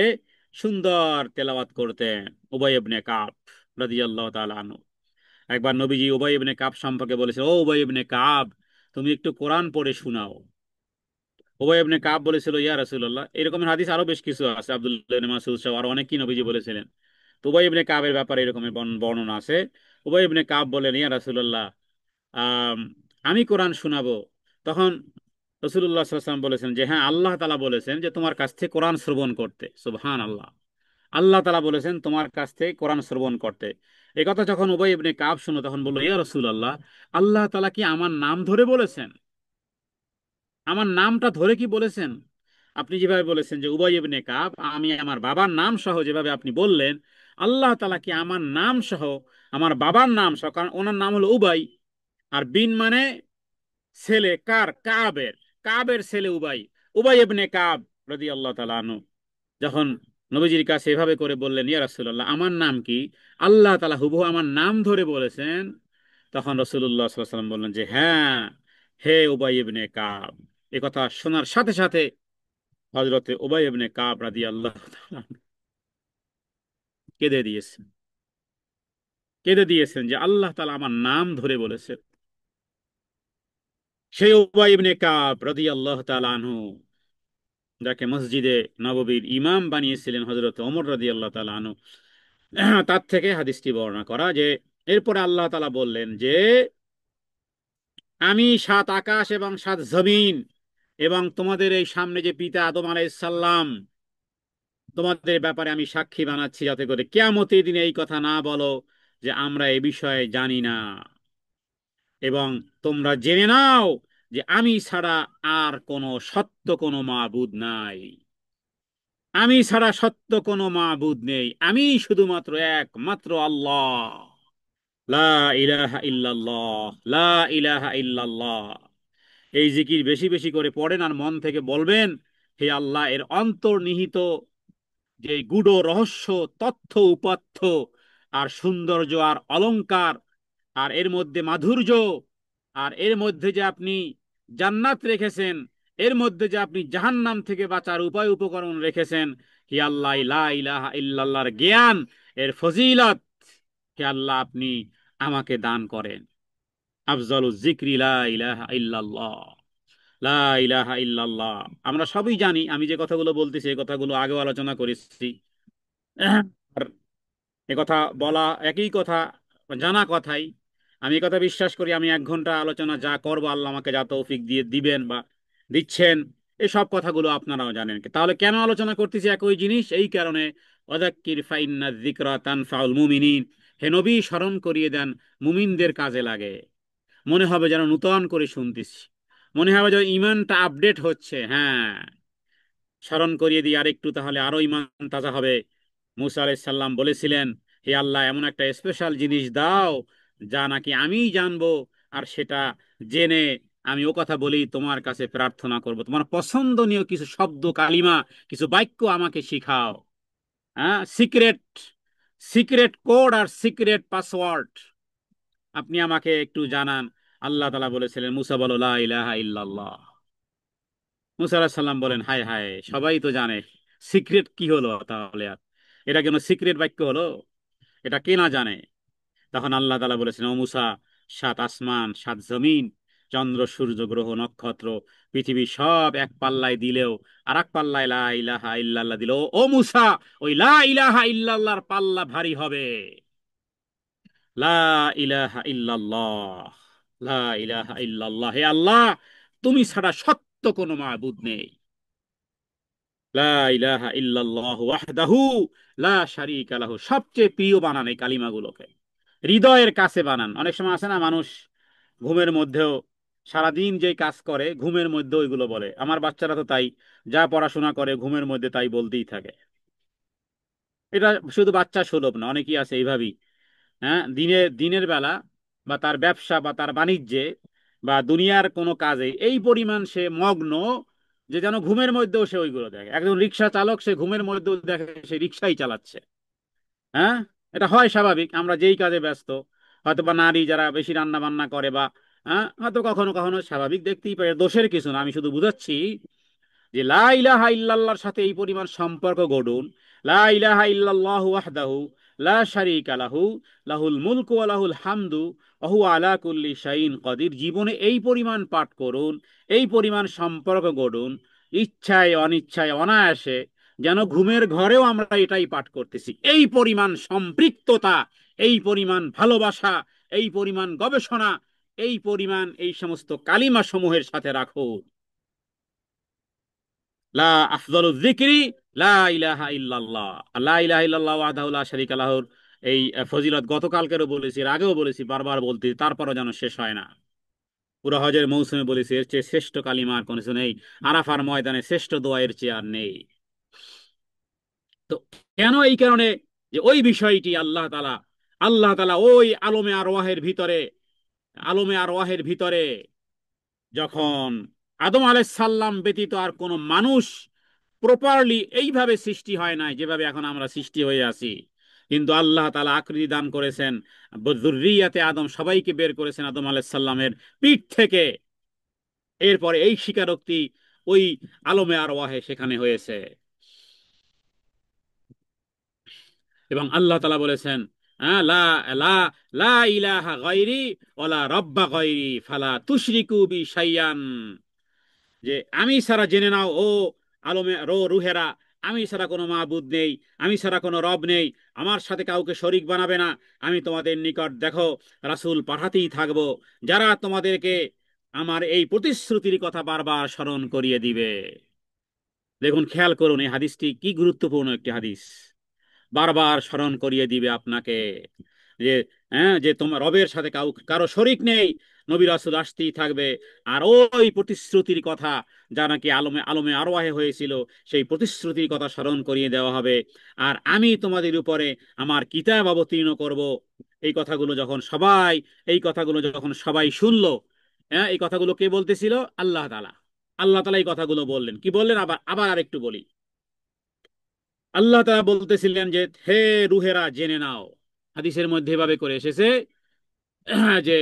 সুন্দর তেলাওয়াত করতেন, উবাই ইবনে কাব রাদিয়াল্লাহু তাআলা আনহু, একবার নবীজি উবাই ইবনে কাব সম্পর্কে বলেছে, ও উবাই ইবনে কাব, তুমি একটু কোরআন পড়ে শোনাও। উবাই ইবনে কাব বলেছিল, ইয়া রাসূলুল্লাহ, এরকম হাদিস আরো বেশ কিছু আছে, আব্দুল্লাহ ইবনে মাসউদ সহ আরো অনেকেই নবীজি বলেছিলেন। তো উবাই ইবনে কাবের ব্যাপারে এরকমের বর্ণনা আছে। উবাই ইবনে কাব বলেন, ইয়া রাসূলুল্লাহ, আম, আমি কোরআন শোনাবো। তখন রাসূলুল্লাহ সাল্লাল্লাহু আলাইহি ওয়াসাল্লাম বলেছেন যে হ্যাঁ, আল্লাহ তাআলা বলেছেন যে তোমার কাছ থেকে কোরআন শ্রবণ করতে। সুবহানাল্লাহ, আল্লাহ তাআলা বলেছেন তোমার কাছ থেকে কোরআন শ্রবণ করতে। এই কথা যখন উবাই ইবনে কাব শুনো, তখন বলল, ইয়া রাসূলুল্লাহ, আল্লাহ তাআলা কি আমার নাম ধরে বলেছেন? আমার নামটা ধরে কি বলেছেন? আপনি যেভাবে বলেছেন যে উবাই ইবনে কাব, আমি আমার বাবার নাম সহ যেভাবে আপনি বললেন, আল্লাহ তাআলা কি আমার নাম সহ, আমার বাবার নাম সহ, কারণ ওনার নাম হলো উবাই, আর বিন মানে ছেলে, কার? কাবের। কাবের ছেলে উবাই, উবাই ইবনে কাব রাদিয়াল্লাহু তাআলা আনহু, যখন নবীজির কাছে এভাবে করে বললেন, ইয়া রাসূলুল্লাহ, আমার নাম কি? আল্লাহ তাআলা হুবহু আমার নাম ধরে বলেছেন। তখন রাসূলুল্লাহ সাল্লাল্লাহু আলাইহি ওয়াসাল্লাম বললেন যে হ্যাঁ, হে উবাই ইবনে কাব। এ কথা শোনার সাথে সাথে হযরতে উবাই ইবনে কাব রাদিয়াল্লাহু তাআলা আনহু কেঁদে দিয়েছেন, কেঁদে দিয়েছেন যে আল্লাহ তাআলা আমার নাম ধরে বলেছেন। সেই উবাই ইবনে কাব রাদিয়াল্লাহু তাআলা আনহু, যাকে মসজিদে নববীর ইমাম বানিয়েছিলেন হযরত ওমর রাদিয়াল্লাহু তাআলা আনহু, তার থেকে হাদিসটি বর্ণনা করা, যে এরপরে আল্লাহ তাআলা বললেন যে আমি সাত আকাশ এবং সাত জমিন এবং তোমাদের এই সামনে যে পিতা আদম আলাইহিস সালাম, তোমাদের ব্যাপারে আমি সাক্ষী বানাচ্ছি, যাতে করে কিয়ামতের দিনে এই কথা না বলো যে আমরা এ বিষয়ে জানি না, এবং তোমরা জেনে নাও যে আমি ছাড়া আর কোনো সত্য কোনো মাবুদ নাই, আমি ছাড়া সত্য কোনো মাবুদ নেই, আমি শুধুমাত্র একমাত্র আল্লাহ। লা ইলাহা ইল্লাল্লাহ, লা ইলাহা ইল্লাল্লাহ। এই জিকির বেশি বেশি করে পড়েন, আর মন থেকে বলবেন, হে আল্লাহ, এর অন্তর্নিহিত যে গূঢ় রহস্য, তথ্য উপাত্ত, আর সৌন্দর্য, আর অলংকার, আর এর মধ্যে মাধুর্য, আর এর মধ্যে যে আপনি জান্নাত রেখেছেন, এর মধ্যে যে আপনি জাহান্নাম থেকে বাঁচার উপায় উপকরণ রেখেছেন, হে আল্লাহ, লা ইলাহা ইল্লাল্লাহর জ্ঞান, এর ফজিলত, হে আল্লাহ আপনি আমাকে দান করেন। আফজালুজ জিকরি লা ইলাহা ইল্লাল্লাহ, লা ইলাহা ইল্লাল্লাহ। আমরা সবই জানি, আমি যে কথাগুলো বলতেছি এই কথাগুলো আগেও আলোচনা করেছি। আর এ কথা বলা একই কথা, জানা কথাই। আমি এই কথা বিশ্বাস করি, আমি 1 ঘন্টা আলোচনা যা করবো, আল্লাহ আমাকে যা তৌফিক দিয়ে দিবেন বা দিচ্ছেন, এই সব কথাগুলো আপনারাও জানেন। তাহলে কেন আলোচনা করতেছি একই জিনিস? এই কারণে, ওয়াযাক্কির ফাইন্না যিকরা তানফাউল মুমিনিন, হে নবী স্মরণ করিয়ে দেন, মুমিনদের কাজে লাগে। মনে হবে যেন নূতন করে শুনতেছি, মনে হবে যেন ইমানটা আপডেট হচ্ছে। হ্যাঁ, স্মরণ করিয়ে দিই আরেকটু, তাহলে আরো ইমান তাজা হবে। মুসা আলাইহিস সালাম বলেছিলেন, হে আল্লাহ, এমন একটা স্পেশাল জিনিস দাও যা নাকি আমিই জানবো, আর সেটা জেনে আমি ও কথা বলি তোমার কাছে প্রার্থনা করব, তোমার পছন্দনীয় কিছু শব্দ কালিমা, কিছু বাক্য আমাকে শিখাও। হ্যাঁ, সিক্রেট, সিক্রেট কোড আর সিক্রেট পাসওয়ার্ড আপনি আমাকে একটু জানান। আল্লাহ তাআলা বলেছিলেন, মুসা বলো লা ইলাহা ইল্লাল্লাহ। মুসা আলাইহিস সালাম বলেন, হায় হায়, সবাই তো জানে, সিক্রেট কি হলো তাহলে? আর এটা কেন সিক্রেট বাক্য হলো? এটা কে না জানে? তখন আল্লাহ তাআলা বলেছেন, ও মুসা, সাত আসমান, সাত জমিন, চন্দ্র সূর্য গ্রহ নক্ষত্র পৃথিবী সব এক পাল্লায় দিলেও আর এক পাল্লায় লা ইলাহা ইল্লাল্লাহ দিলেও, ও মুসা, ওই লা ইলাহা ইল্লাল্লাহর পাল্লা ভারী হবে। লা ইলাহা ইল্লাল্লাহ, লা ইলাহা ইল্লাল্লাহ, হে আল্লাহ, তুমি ছাড়া সত্য কোনো মাবুদ নেই। লা ইলাহা ইল্লাল্লাহু ওয়াহদাহু লা শারীকা লাহু, সবচেয়ে প্রিয় বানান এই কালিমাগুলোকে, হৃদয়ের কাছে বানান। অনেক সময় আছে না, মানুষ ঘুমের মধ্যেও সারাদিন যে কাজ করে ঘুমের মধ্যে ওইগুলো বলে। আমার বাচ্চারা তো তাই, যা পড়াশোনা করে ঘুমের মধ্যে তাই বলতেই থাকে। এটা শুধু বাচ্চা সুলভ না, অনেকেই আছে এইভাবেই। হ্যাঁ, দিনের বেলা বা তার ব্যবসা বা তার বাণিজ্যে বা দুনিয়ার কোনো কাজে এই পরিমাণ সে মগ্ন, যে যেন ঘুমের মধ্যেও সে ওইগুলো দেখে। একজন রিক্সা চালক, সে ঘুমের মধ্যেও দেখে সে রিক্সাই চালাচ্ছে। হ্যাঁ, এটা হয় স্বাভাবিক, আমরা যেই কাজে ব্যস্ত, হয়তো বা নারী যারা বেশি রান্না বান্না করে বা হ্যাঁ, হয়তো কখনো কখনো স্বাভাবিক দেখতেই পারে, দোষের কিছু না। আমি শুধু বুঝাচ্ছি যে লা ইলাহা ইল্লাল্লাহর সাথে এই পরিমাণ সম্পর্ক গড়ুন। লা ইলাহা ইল্লাল্লাহু ওয়াহদাহু লা শারীকা লাহু, লাহুল মুলকু ওয়া লাহুল হামদু ওয়া হুয়া আলা কুল্লি শাইইন কাদির। জীবনে এই পরিমাণ পাঠ করুন, এই পরিমাণ সম্পর্ক গড়ুন, ইচ্ছায় অনিচ্ছায় অনায়াসে, যেন ঘুমের ঘরেও আমরা এটাই পাঠ করতেছি। এই পরিমাণ সম্পৃক্ততা, এই পরিমাণ ভালোবাসা, এই পরিমাণ গবেষণা, এই পরিমাণ এই সমস্ত কালিমা সমূহের সাথে রাখুন। লা আফজালু যিকরি লা ইলাহা ইল্লাল্লাহ। লা ইলাহা ইল্লাল্লাহ ওয়াহদাহু লা শারীকা লাহুর এই ফজিলত গতকালকেরও বলেছি, এর আগেও বলেছি, বারবার বলতে, তারপরও যেন শেষ হয় না। পুরো হজের মৌসুমে বলেছি, এর চেয়ে শ্রেষ্ঠ কালিমা আর কোনো কিছু নেই। আরাফার ময়দানে শ্রেষ্ঠ দোয়া এর চেয়ে আর নেই। তো কেন? এই কারণে যে ওই বিষয়টি আল্লাহ তাআলা ওই আলমে আরওয়াহের ভিতরে যখন আদম আলাইহিস সালাম ব্যতীত আর কোনো মানুষ প্রপারলি এইভাবে সৃষ্টি হয় নাই, যেভাবে এখন আমরা সৃষ্টি হয়ে আছি, কিন্তু আল্লাহ তাআলা আকৃতি দান করেছেন, যুররিয়াতে আদম সবাইকে বের করেছেন আদম আলাইহিস সালামের পিঠ থেকে। এরপরে এই স্বীকারোক্তি ওই আলমে আরওয়াহে সেখানে হয়েছে। এবং আল্লাহ তাআলা বলেছেন, হ্যাঁ, লা লা লা ইলাহা গায়রি ওয়ালা রাব্বা গায়রি ফালা তুশরিকু বি শাইয়ান, যে আমি ছাড়া জেনে নাও ও রুহেরা, আমি ছাড়া কোনো মাবুদ নেই, আমি ছাড়া কোনো রব নেই, আমার সাথে কাউকে শরিক বানাবে না। আমি তোমাদের নিকট দেখো রাসূল পাঠাতেই থাকবো, যারা তোমাদেরকে আমার এই প্রতিশ্রুতির কথা বারবার স্মরণ করিয়ে দিবে। দেখুন, খেয়াল করুন, এই হাদিসটি কি গুরুত্বপূর্ণ একটি হাদিস। বারবার স্মরণ করিয়ে দিবে আপনাকে যে, হ্যাঁ, যে তোমার রবের সাথে কারো শরিক নেই, নবী রাসূল আসতেই থাকবে। আর ওই প্রতিশ্রুতির কথা, যা নাকি আলমে আলমে আরওয়াহে হয়েছিল, সেই প্রতিশ্রুতির কথা স্মরণ করিয়ে দেওয়া হবে। আর আমি তোমাদের উপরে আমার কিতাব অবতীর্ণ করব। এই কথাগুলো যখন সবাই এই কথাগুলো যখন সবাই শুনলো, হ্যাঁ, এই কথাগুলো কে বলতেছিল? আল্লাহ তাআলা। আল্লাহ তাআলা এই কথাগুলো বললেন, কি বললেন? আবার আবার আরেকটু বলি। আল্লাহ তাআলা বলতেছিলেন যে, হে রুহেরা, জেনে নাও। হাদিসের মধ্যে এভাবে করে এসেছে যে,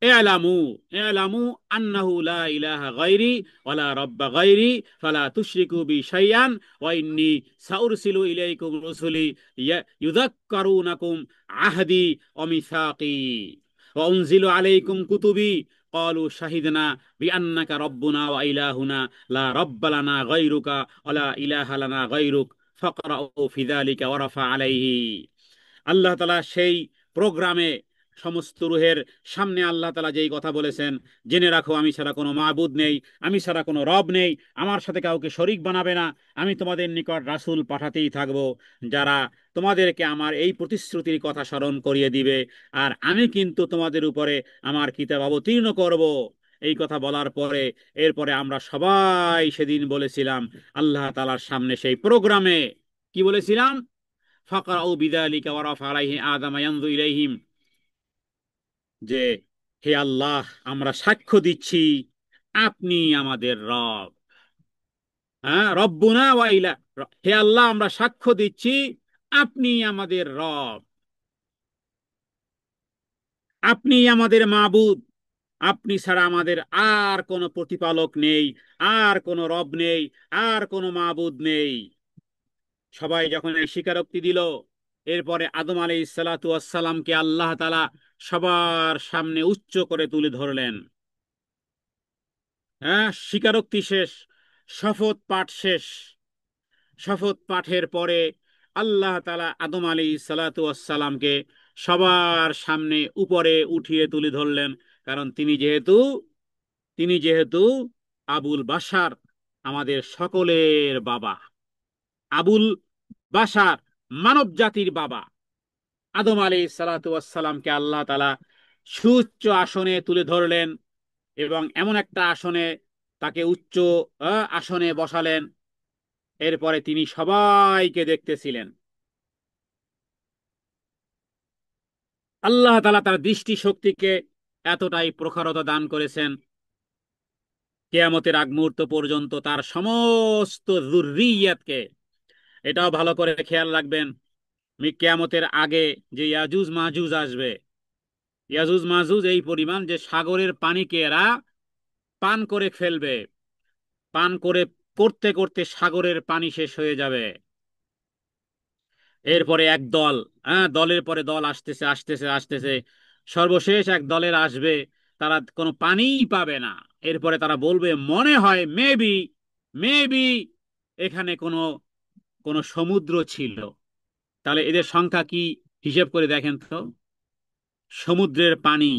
ইআলামু ইআলামু আন্নাহু লা ইলাহা গায়রি ওয়ালা রাব্বা গায়রি ফালা তুশরিকু বি শাইআন ওয়া ইন্নী সাউরসিলু ইলাইকুম রাসূলি ইউযাক্কারুনাকুম আহদি ওয়া মিসাকি ওয়া উনজিলু আলাইকুম কুতুবি ক্বালু শাহিদনা বিআন্নাকা রাব্বুনা ওয়া ইলাহুনা লা রাব্বা লানা গায়রুকা ওয়া লা ইলাহা লানা গায়রুক ফাকরাউ ফি যালিকা ওয়া রাফা আলাইহি। আল্লাহ তাআলা সেই প্রোগ্রামে সমস্ত রুহের সামনে আল্লাহ তাআলা যেই কথা বলেছেন, জেনে রাখো আমি ছাড়া কোনো মাবুদ নেই, আমি ছাড়া কোনো রব নেই, আমার সাথে কাউকে শরিক বানাবে না। আমি তোমাদের নিকট রাসূল পাঠাতেই থাকব, যারা তোমাদেরকে আমার এই প্রতিশ্রুতির কথা স্মরণ করিয়ে দিবে। আর আমি কিন্তু তোমাদের উপরে আমার কিতাব অবতীর্ণ করব। এই কথা বলার পরে এরপরে আমরা সবাই সেদিন বলেছিলাম আল্লাহ তাআলার সামনে সেই প্রোগ্রামে, কি বলেছিলাম? ফাকরাউ বিযালিকা ওয়া রাফা আলাইহি আদামা ইয়ানযু ইলাইহিম, যে হে আল্লাহ, আমরা সাক্ষ্য দিচ্ছি আপনি আমাদের রব। হ্যাঁ, রব্বুনা ওয়া ইলা, হে আল্লাহ আমরা সাক্ষ্য দিচ্ছি আপনি আমাদের রব, আপনি আমাদের মাবুদ, আপনি ছাড়া আমাদের আর কোনো প্রতিপালক নেই, আর কোনো রব নেই, আর কোনো মাবুদ নেই। সবাই যখন এই স্বীকারোক্তি দিল, এরপরে আদম আলাইহিস সালাতু ওয়াস সালামকে আল্লাহ তাআলা সবার সামনে উচ্চ করে তুলে ধরলেন। হ্যাঁ, স্বীকারোক্তি শেষ, শপথ পাঠ শেষ। শপথ পাঠের পরে আল্লাহ তাআলা আদম আলাইহিস সালাতু ওয়াস সালামকে সবার সামনে উপরে উঠিয়ে তুলে ধরলেন, কারণ তিনি যেহেতু আবুল বাশার, আমাদের সকলের বাবা, আবুল বাশার, মানব জাতির বাবা। আদম আলাইহিস সালাতু ওয়াস সালামকে আল্লাহ তাআলা সুউচ্চ আসনে তুলে ধরলেন এবং এমন একটা আসনে, তাকে উচ্চ আসনে বসালেন। এরপরে তিনি সবাইকে দেখতেছিলেন। আল্লাহ তাআলা তার দৃষ্টি শক্তিকে এতটাই প্রখরতা দান করেছেন, কিয়ামতের আগ মুহূর্ত পর্যন্ত তার সমস্ত যুররিয়াতকে, এটাও ভালো করে খেয়াল রাখবেন, কিয়ামতের আগে যে ইয়াজুজ মাজুজ আসবে, ইয়াজুজ মাজুজ এই পরিমাণ যে সাগরের পানিকে এরা পান করে ফেলবে, পান করে করতে করতে সাগরের পানি শেষ হয়ে যাবে। এরপরে এক দল, হ্যাঁ, দলের পরে দল আসতেছে আসতেছে আসতেছে, সর্বশেষ এক দলের আসবে, তারা কোনো পানিই পাবে না। এরপরে তারা বলবে মনে হয় মেবি, মেবি এখানে কোনো কোনো সমুদ্র ছিল। তাহলে এদের সংখ্যা কি হিসেব করে দেখেন তো। সমুদ্রের পানি,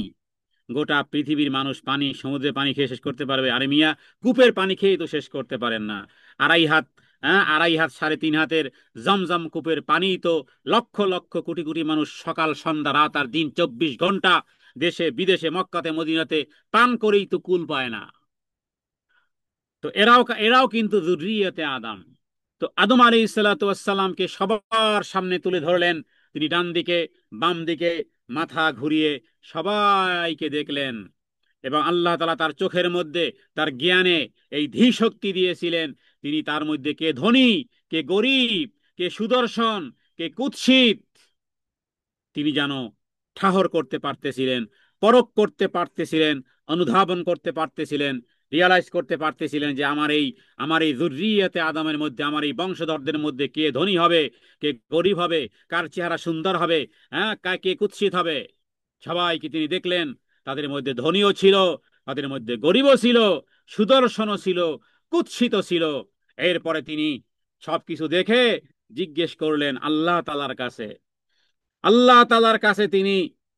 গোটা পৃথিবীর মানুষ পানি, সমুদ্রের পানি খেয়ে শেষ করতে পারবে? আরে মিয়া, কূপের পানি খেয়ে তো শেষ করতে পারেন না। আড়াই হাত, হ্যাঁ, আড়াই হাত 3.5 হাতের জমজম কূপের পানি তো লক্ষ লক্ষ কোটি কোটি মানুষ সকাল সন্ধ্যা রাত আর দিন 24 ঘন্টা দেশে বিদেশে মক্কাতে মদিনাতে পান করেই তো কুল পায় না। তো এরাও এরাও কিন্তু যুররিয়াতে আদম। তো আদম আলাইহিস সালাতু ওয়াস সালামকে সবার সামনে তুলে ধরলেন। তিনি ডান দিকে বাম দিকে মাথা ঘুরিয়ে সবাইকে দেখলেন এবং আল্লাহ তাআলা তার চোখের মধ্যে, তার জ্ঞানে এই ধী শক্তি দিয়েছিলেন। তিনি তার মধ্যে কে ধনী, কে গরিব, কে সুদর্শন, কে কুৎসিত, তিনি যেন ঠাহর করতে পারতেছিলেন, পরখ করতে পারতেছিলেন, অনুধাবন করতে পারতেছিলেন, রিয়ালাইজ করতে পারতেছিলেন যে আমার এই যুররিয়াতে আদমের মধ্যে, আমার এই বংশধরদের মধ্যে কে ধনী হবে, কে গরিব হবে, কার চেহারা সুন্দর হবে, হ্যাঁ, কে কুৎসিত হবে। সবাইকে তিনি দেখলেন, তাদের মধ্যে ধনীও ছিল, তাদের মধ্যে গরিবও ছিল, সুদর্শনও ছিল, কুৎসিত ছিল। এরপরে তিনি সবকিছু দেখে জিজ্ঞেস করলেন আল্লাহ তাআলার কাছে, আল্লাহ তাআলার কাছে তিনি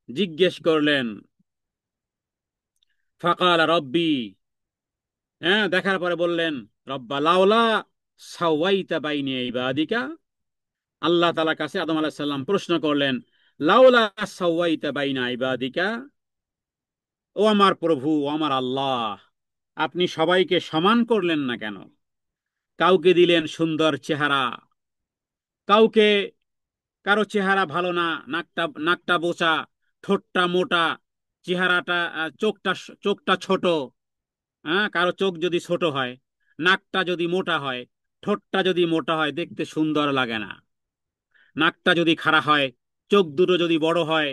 জিজ্ঞেস করলেন, ফাকাল রব্বি, হ্যাঁ, দেখার পরে বললেন রব্বা লাউলা সাওয়াইতা বাইনি ইবাদিকা। আল্লাহ তাআলার কাছে আদম আলাইহিস সালাম প্রশ্ন করলেন, লাউলা সাওয়াইতা বাইনা ইবাদিকা, ও আমার প্রভু, ও আমার আল্লাহ, আপনি সবাইকে সমান করলেন না কেন? কাউকে দিলেন সুন্দর চেহারা, কাউকে, কারো চেহারা ভালো না, নাকটা নাকটা বোচা, ঠোঁটটা মোটা, চেহারাটা চোখটা চোখটা ছোট, হ্যাঁ, কারো চোখ যদি ছোট হয়, নাকটা যদি মোটা হয়, ঠোঁটটা যদি মোটা হয়, দেখতে সুন্দর লাগে না। নাকটা যদি খাড়া হয়, চোখ দুটো যদি বড় হয়,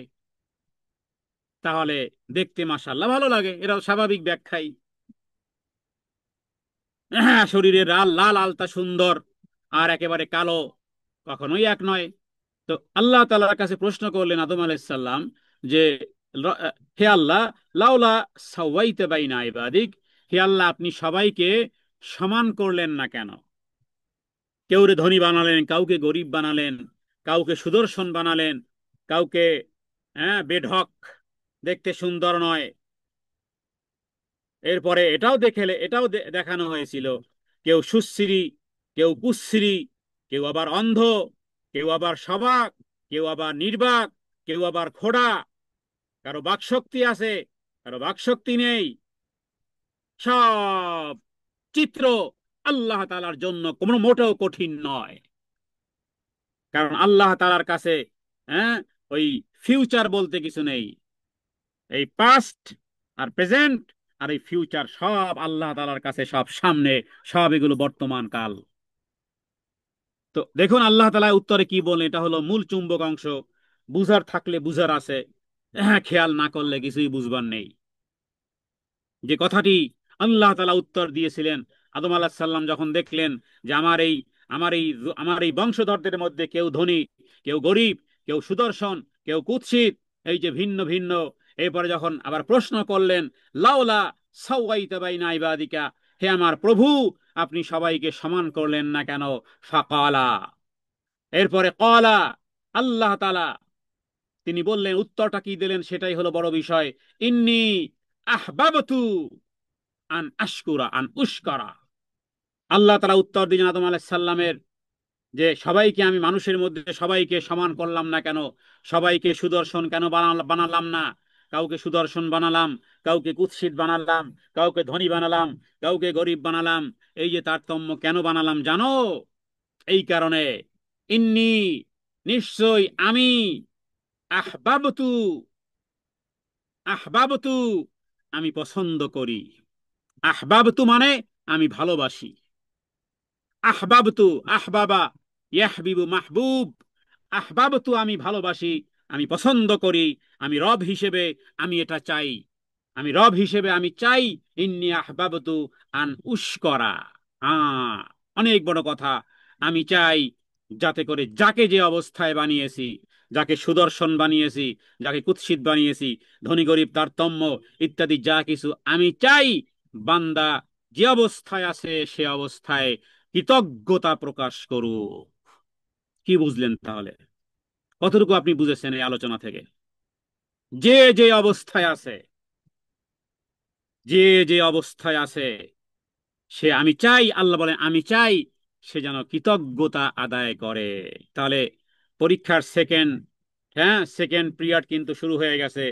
তাহলে দেখতে মাশাআল্লাহ ভালো লাগে, এরা স্বাভাবিক ব্যাখ্যাই। হ্যাঁ, শরীরের লাল লাল আলতা সুন্দর, আর একেবারে কালো কখনোই এক নয়। তো আল্লাহ তাআলার কাছে প্রশ্ন করলেন আদম আলাইহিস সালাম যে হে আল্লাহ, লাউলা সাওয়াইতা বাইনা ইবাদিক, হে আল্লাহ আপনি সবাইকে সমান করলেন না কেন? কেউরে ধনী বানালেন, কাউকে গরিব বানালেন, কাউকে সুদর্শন বানালেন, কাউকে, হ্যাঁ, বেঢক, দেখতে সুন্দর নয়। এরপরে এটাও দেখানো হয়েছিল, কেউ সুশ্রী, কেউ কুশ্রী, কেউ আবার অন্ধ, কেউ আবার সবাক, কেউ আবার নির্বাক, কেউ আবার খোড়া, কারো বাকশক্তি আছে, কারো বাকশক্তি নেই। সব চিত্র আল্লাহ তাআলার জন্য কোনো মোটেও কঠিন নয়। কারণ আল্লাহ তাআলার কাছে হ্যাঁ ওই ফিউচার বলতে কিছু নেই। এই পাস্ট আর প্রেজেন্ট আর এই ফিউচার সব আল্লাহ তাআলার কাছে সব সামনে, সব এগুলো বর্তমান কাল। তো দেখুন আল্লাহ তাআলা উত্তরে কি বলেন, এটা হলো মূল চুম্বক অংশ। বুঝার থাকলে বুঝার আছে, হ্যাঁ, খেয়াল না করলে কিছুই বুঝবার নেই। যে কথাটি আল্লাহ তাআলা উত্তর দিয়েছিলেন আদম আলাইহিস সালাম যখন দেখলেন যে আমার এই বংশধরদের মধ্যে কেউ ধনী, কেউ গরিব, কেউ সুদর্শন, কেউ কুৎসিত, এই যে ভিন্ন ভিন্ন। এরপরে যখন আবার প্রশ্ন করলেন, লাউলা সাওয়াইতা বাইনা ইবাদিকা, হে আমার প্রভু, আপনি সবাইকে সমান করলেন না কেন? ফাকালা, এরপরে কলা, আল্লাহ তাআলা তিনি বললেন, উত্তরটা কি দিলেন সেটাই হলো বড় বিষয়। ইন্নী আহবাবতু আন আশকুরা আন উশকরা। আল্লাহ তাআলা উত্তর দিলেন আদম আলাইহিস সালামের যে সবাইকে আমি মানুষের মধ্যে সবাইকে সমান করলাম না কেন? সবাইকে সুদর্শন কেন বানালাম না? কাউকে সুদর্শন বানালাম, কাউকে কুৎসিত বানালাম, কাউকে ধনী বানালাম, কাউকে গরিব বানালাম। এই যে তারতম্য কেন বানালাম জানো? এই কারণে, ইন্নি, নিশ্চয় আমি, আহবাবতু, আহবাবতু আমি পছন্দ করি। আহবাবতু মানে আমি ভালোবাসি। আহবাবতু, আহবাবা ইয়াহবিবু মাহবুব। আহবাবতু আমি ভালোবাসি, আমি পছন্দ করি, আমি রব হিসেবে আমি এটা চাই। আমি রব হিসেবে আমি চাই। ইন্নি আহবাবতু আন উশকরা। হ্যাঁ, অনেক বড় কথা। আমি চাই যাতে করে যাকে যে অবস্থায় বানিয়েছি, যাকে সুদর্শন বানিয়েছি, যাকে কুৎসিত বানিয়েছি, ধনী গরিব তারতম্য ইত্যাদি যা কিছু, আমি চাই বান্দা যে অবস্থায় আছে সে অবস্থায় কৃতজ্ঞতা প্রকাশ করুক। কি বুঝলেন তাহলে? কতটুকু আপনি বুঝেছেন এই আলোচনা থেকে? যে যে অবস্থায় আছে, যে যে অবস্থায় আছে, সে আমি চাই, আল্লাহ বলেন আমি চাই সে যেন কৃতজ্ঞতা আদায় করে। তাহলে পরীক্ষার সেকেন্ড, হ্যাঁ, সেকেন্ড পিরিয়ড কিন্তু শুরু হয়ে গেছে।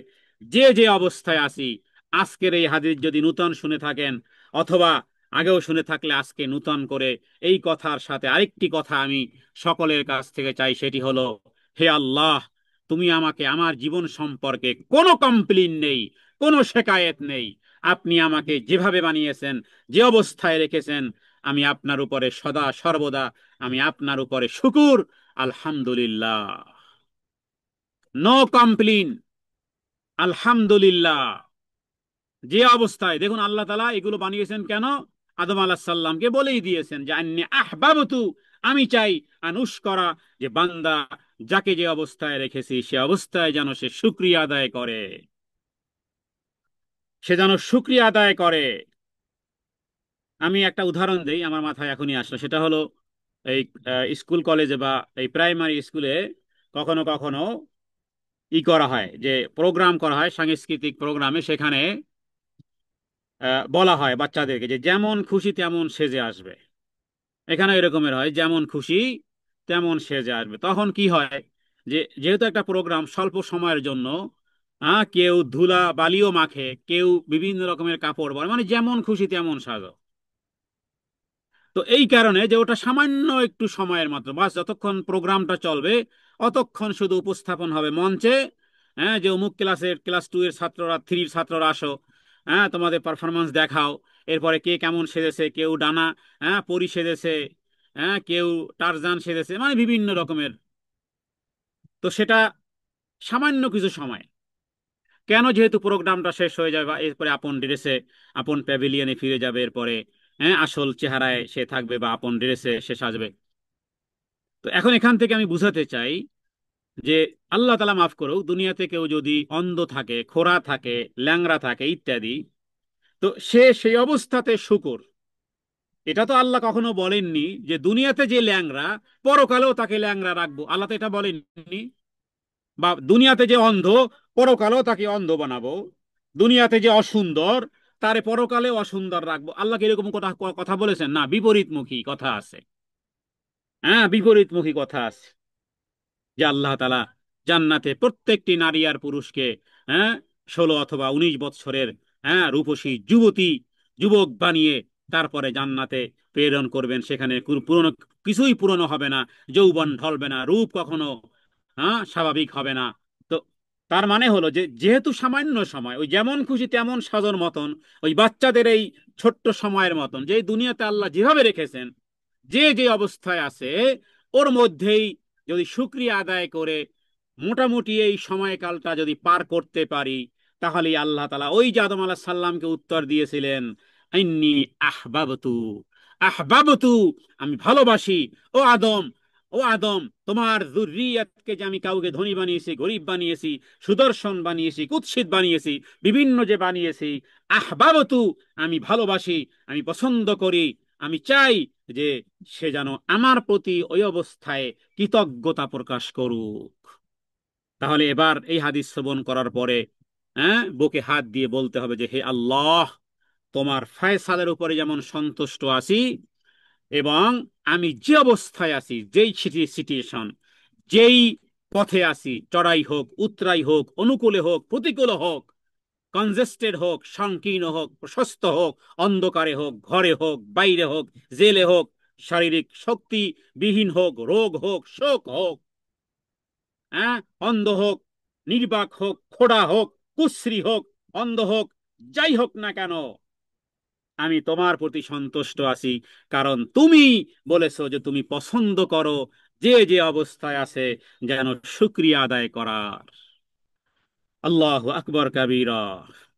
যে যে অবস্থায় আছি, আজকের এই হাদিস যদি নূতন শুনে থাকেন অথবা আগেও শুনে থাকলে আজকে নূতন করে এই কথার সাথে আরেকটি কথা আমি সকলের কাছ থেকে চাই, সেটি হলো, হে আল্লাহ, তুমি আমাকে, আমার জীবন সম্পর্কে কোনো কমপ্লেইন নেই, কোনো শেকায়েত নেই। আপনি আমাকে যেভাবে বানিয়েছেন, যে অবস্থায় রেখেছেন, আমি আপনার উপরে সদা সর্বদা, আমি আপনার উপরে শুকুর, আলহামদুলিল্লাহ, নো কমপ্লেইন, আলহামদুলিল্লাহ। যে অবস্থায়, দেখুন আল্লাহ তাআলা এগুলো বানিয়েছেন কেন? আদম আলাইহিস সালামকে বলেই দিয়েছেন যে আন্নী আহবাবতু, আমি চাই, আনুশ করা, যে বান্দা যাকে যে অবস্থায় রেখেছি সে অবস্থায় যেন সে শুকরিয়া আদায় করে, সে যেন শুকরিয়া আদায় করে। আমি একটা উদাহরণ দেই, আমার মাথায় এখনই আসলো, সেটা হলো এই স্কুল কলেজে বা এই প্রাইমারি স্কুলে কখনো কখনো করা হয়, যে প্রোগ্রাম করা হয়, সাংস্কৃতিক প্রোগ্রামে, সেখানে বলা হয় বাচ্চাদেরকে যে যেমন খুশি তেমন সেজে আসবে। এখানে এরকমের হয়, যেমন খুশি তেমন সেজে আসবে। তখন কি হয়, যে যেহেতু একটা প্রোগ্রাম স্বল্প সময়ের জন্য, কেউ ধুলা বালিও মাখে, কেউ বিভিন্ন রকমের কাপড় পরে, মানে যেমন খুশি তেমন সাজো। তো এই কারণে যে ওটা সামান্য একটু সময়ের মাত্র, বাস যতক্ষণ প্রোগ্রামটা চলবে অতক্ষণ শুধু উপস্থাপন হবে মঞ্চে, হ্যাঁ, যে অমুক ক্লাসের ক্লাস 2 এর ছাত্ররা, 3 এর ছাত্ররা আসো, হ্যাঁ, তোমাদের পারফরমেন্স দেখাও। এরপরে কে কেমন সেজেছে, কেউ ডানা, হ্যাঁ, পরী সেজেছে, হ্যাঁ, কেউ টারজান সেজেছে, মানে বিভিন্ন রকমের। তো সেটা সামান্য কিছু সময়, কেন, যেহেতু প্রোগ্রামটা শেষ হয়ে যাবে, বা এরপরে আপন ড্রেসে, আপন প্যাভিলিয়নে ফিরে যাবে, এরপরে হ্যাঁ আসল চেহারায় সে থাকবে বা আপন ড্রেসে সে সাজবে। তো এখন এখান থেকে আমি বুঝাতে চাই যে আল্লাহ তাআলা মাফ করুক, দুনিয়াতে কেউ যদি অন্ধ থাকে, খোঁড়া থাকে, ল্যাংড়া থাকে ইত্যাদি, তো সে সেই অবস্থাতে শুকর। এটা তো আল্লাহ কখনো বলেননি যে দুনিয়াতে যে ল্যাংড়া পরকালেও তাকে ল্যাংড়া রাখবো, আল্লাহ তো এটা বলেননি। বা দুনিয়াতে যে অন্ধ পরকালেও তাকে অন্ধ বানাবো, দুনিয়াতে যে অসুন্দর তারে পরকালে অসুন্দর রাখবো, আল্লাহ কি এরকম কথা কথা বলেছেন? না, বিপরীতমুখী কথা আছে। হ্যাঁ, বিপরীতমুখী কথা আছে, যে আল্লাহ তাআলা জান্নাতে প্রত্যেকটি নারী আর পুরুষকে, হ্যাঁ, 16 অথবা 19 বৎসরের, হ্যাঁ, রূপসী যুবতী যুবক বানিয়ে তারপরে জান্নাতে প্রেরণ করবেন। সেখানে পুরনো কিছুই পুরনো হবে না, যৌবন ঢলবে না, রূপ কখনো স্বাভাবিক হবে না। তো তার মানে হলো যে যেহেতু সামান্য সময়, ওই যেমন খুশি তেমন সাজার মতন, ওই বাচ্চাদের এই ছোট্ট সময়ের মতন যে দুনিয়াতে আল্লাহ যেভাবে রেখেছেন, যে যে অবস্থায় আছে ওর মধ্যেই যদি শুকরিয়া আদায় করে মোটামুটি এই সময়কালটা যদি পার করতে পারি, তাহলে আল্লাহ তাআলা ওই যে আদম আলাইহিস সালামকে উত্তর দিয়েছিলেন, ইন্নী আহবাবতু আহবাবতু, আমি ভালোবাসি ও আদম, ও আদম, তোমার যুররিয়াতকে যে আমি কাউকে ধনী বানিয়েছি, গরিব বানিয়েছি, সুদর্শন বানিয়েছি, কুৎসিত বানিয়েছি, বিভিন্ন যে বানিয়েছি, আহবাবতু, আমি ভালোবাসি, আমি পছন্দ করি, আমি চাই যে সে যেন আমার প্রতি ওই অবস্থায় কৃতজ্ঞতা প্রকাশ করুক। তাহলে এবার এই হাদিস শ্রবণ করার পরে বুকে হাত দিয়ে বলতে হবে যে হে আল্লাহ, তোমার ফয়সালের উপরে যেমন সন্তুষ্ট আছি, এবং আমি যে অবস্থায় আছি, যেই সিচুয়েশন, যেই পথে আছি, চড়াই হোক, উতরাই হোক, অনুকূলে হোক, প্রতিকূলে হোক, কনজেস্টেড হোক, সংকীর্ণ হোক, প্রশস্ত হোক, অন্ধকারে হোক, ঘরে হোক, বাইরে হোক, জেলে হোক, শারীরিক শক্তি বিহীন হোক, রোগ হোক, শোক হোক, অন্ধ হোক, নির্বাক হোক, খোড়া হোক, কুশ্রী হোক, অন্ধ হোক, যাই হোক না কেন, আমি তোমার প্রতি সন্তুষ্ট আছি, কারণ তুমি বলেছো যে তুমি পছন্দ করো যে যে অবস্থায় আছে যেন শুকরিয়া আদায় করার। আল্লাহু আকবার কাবীরা।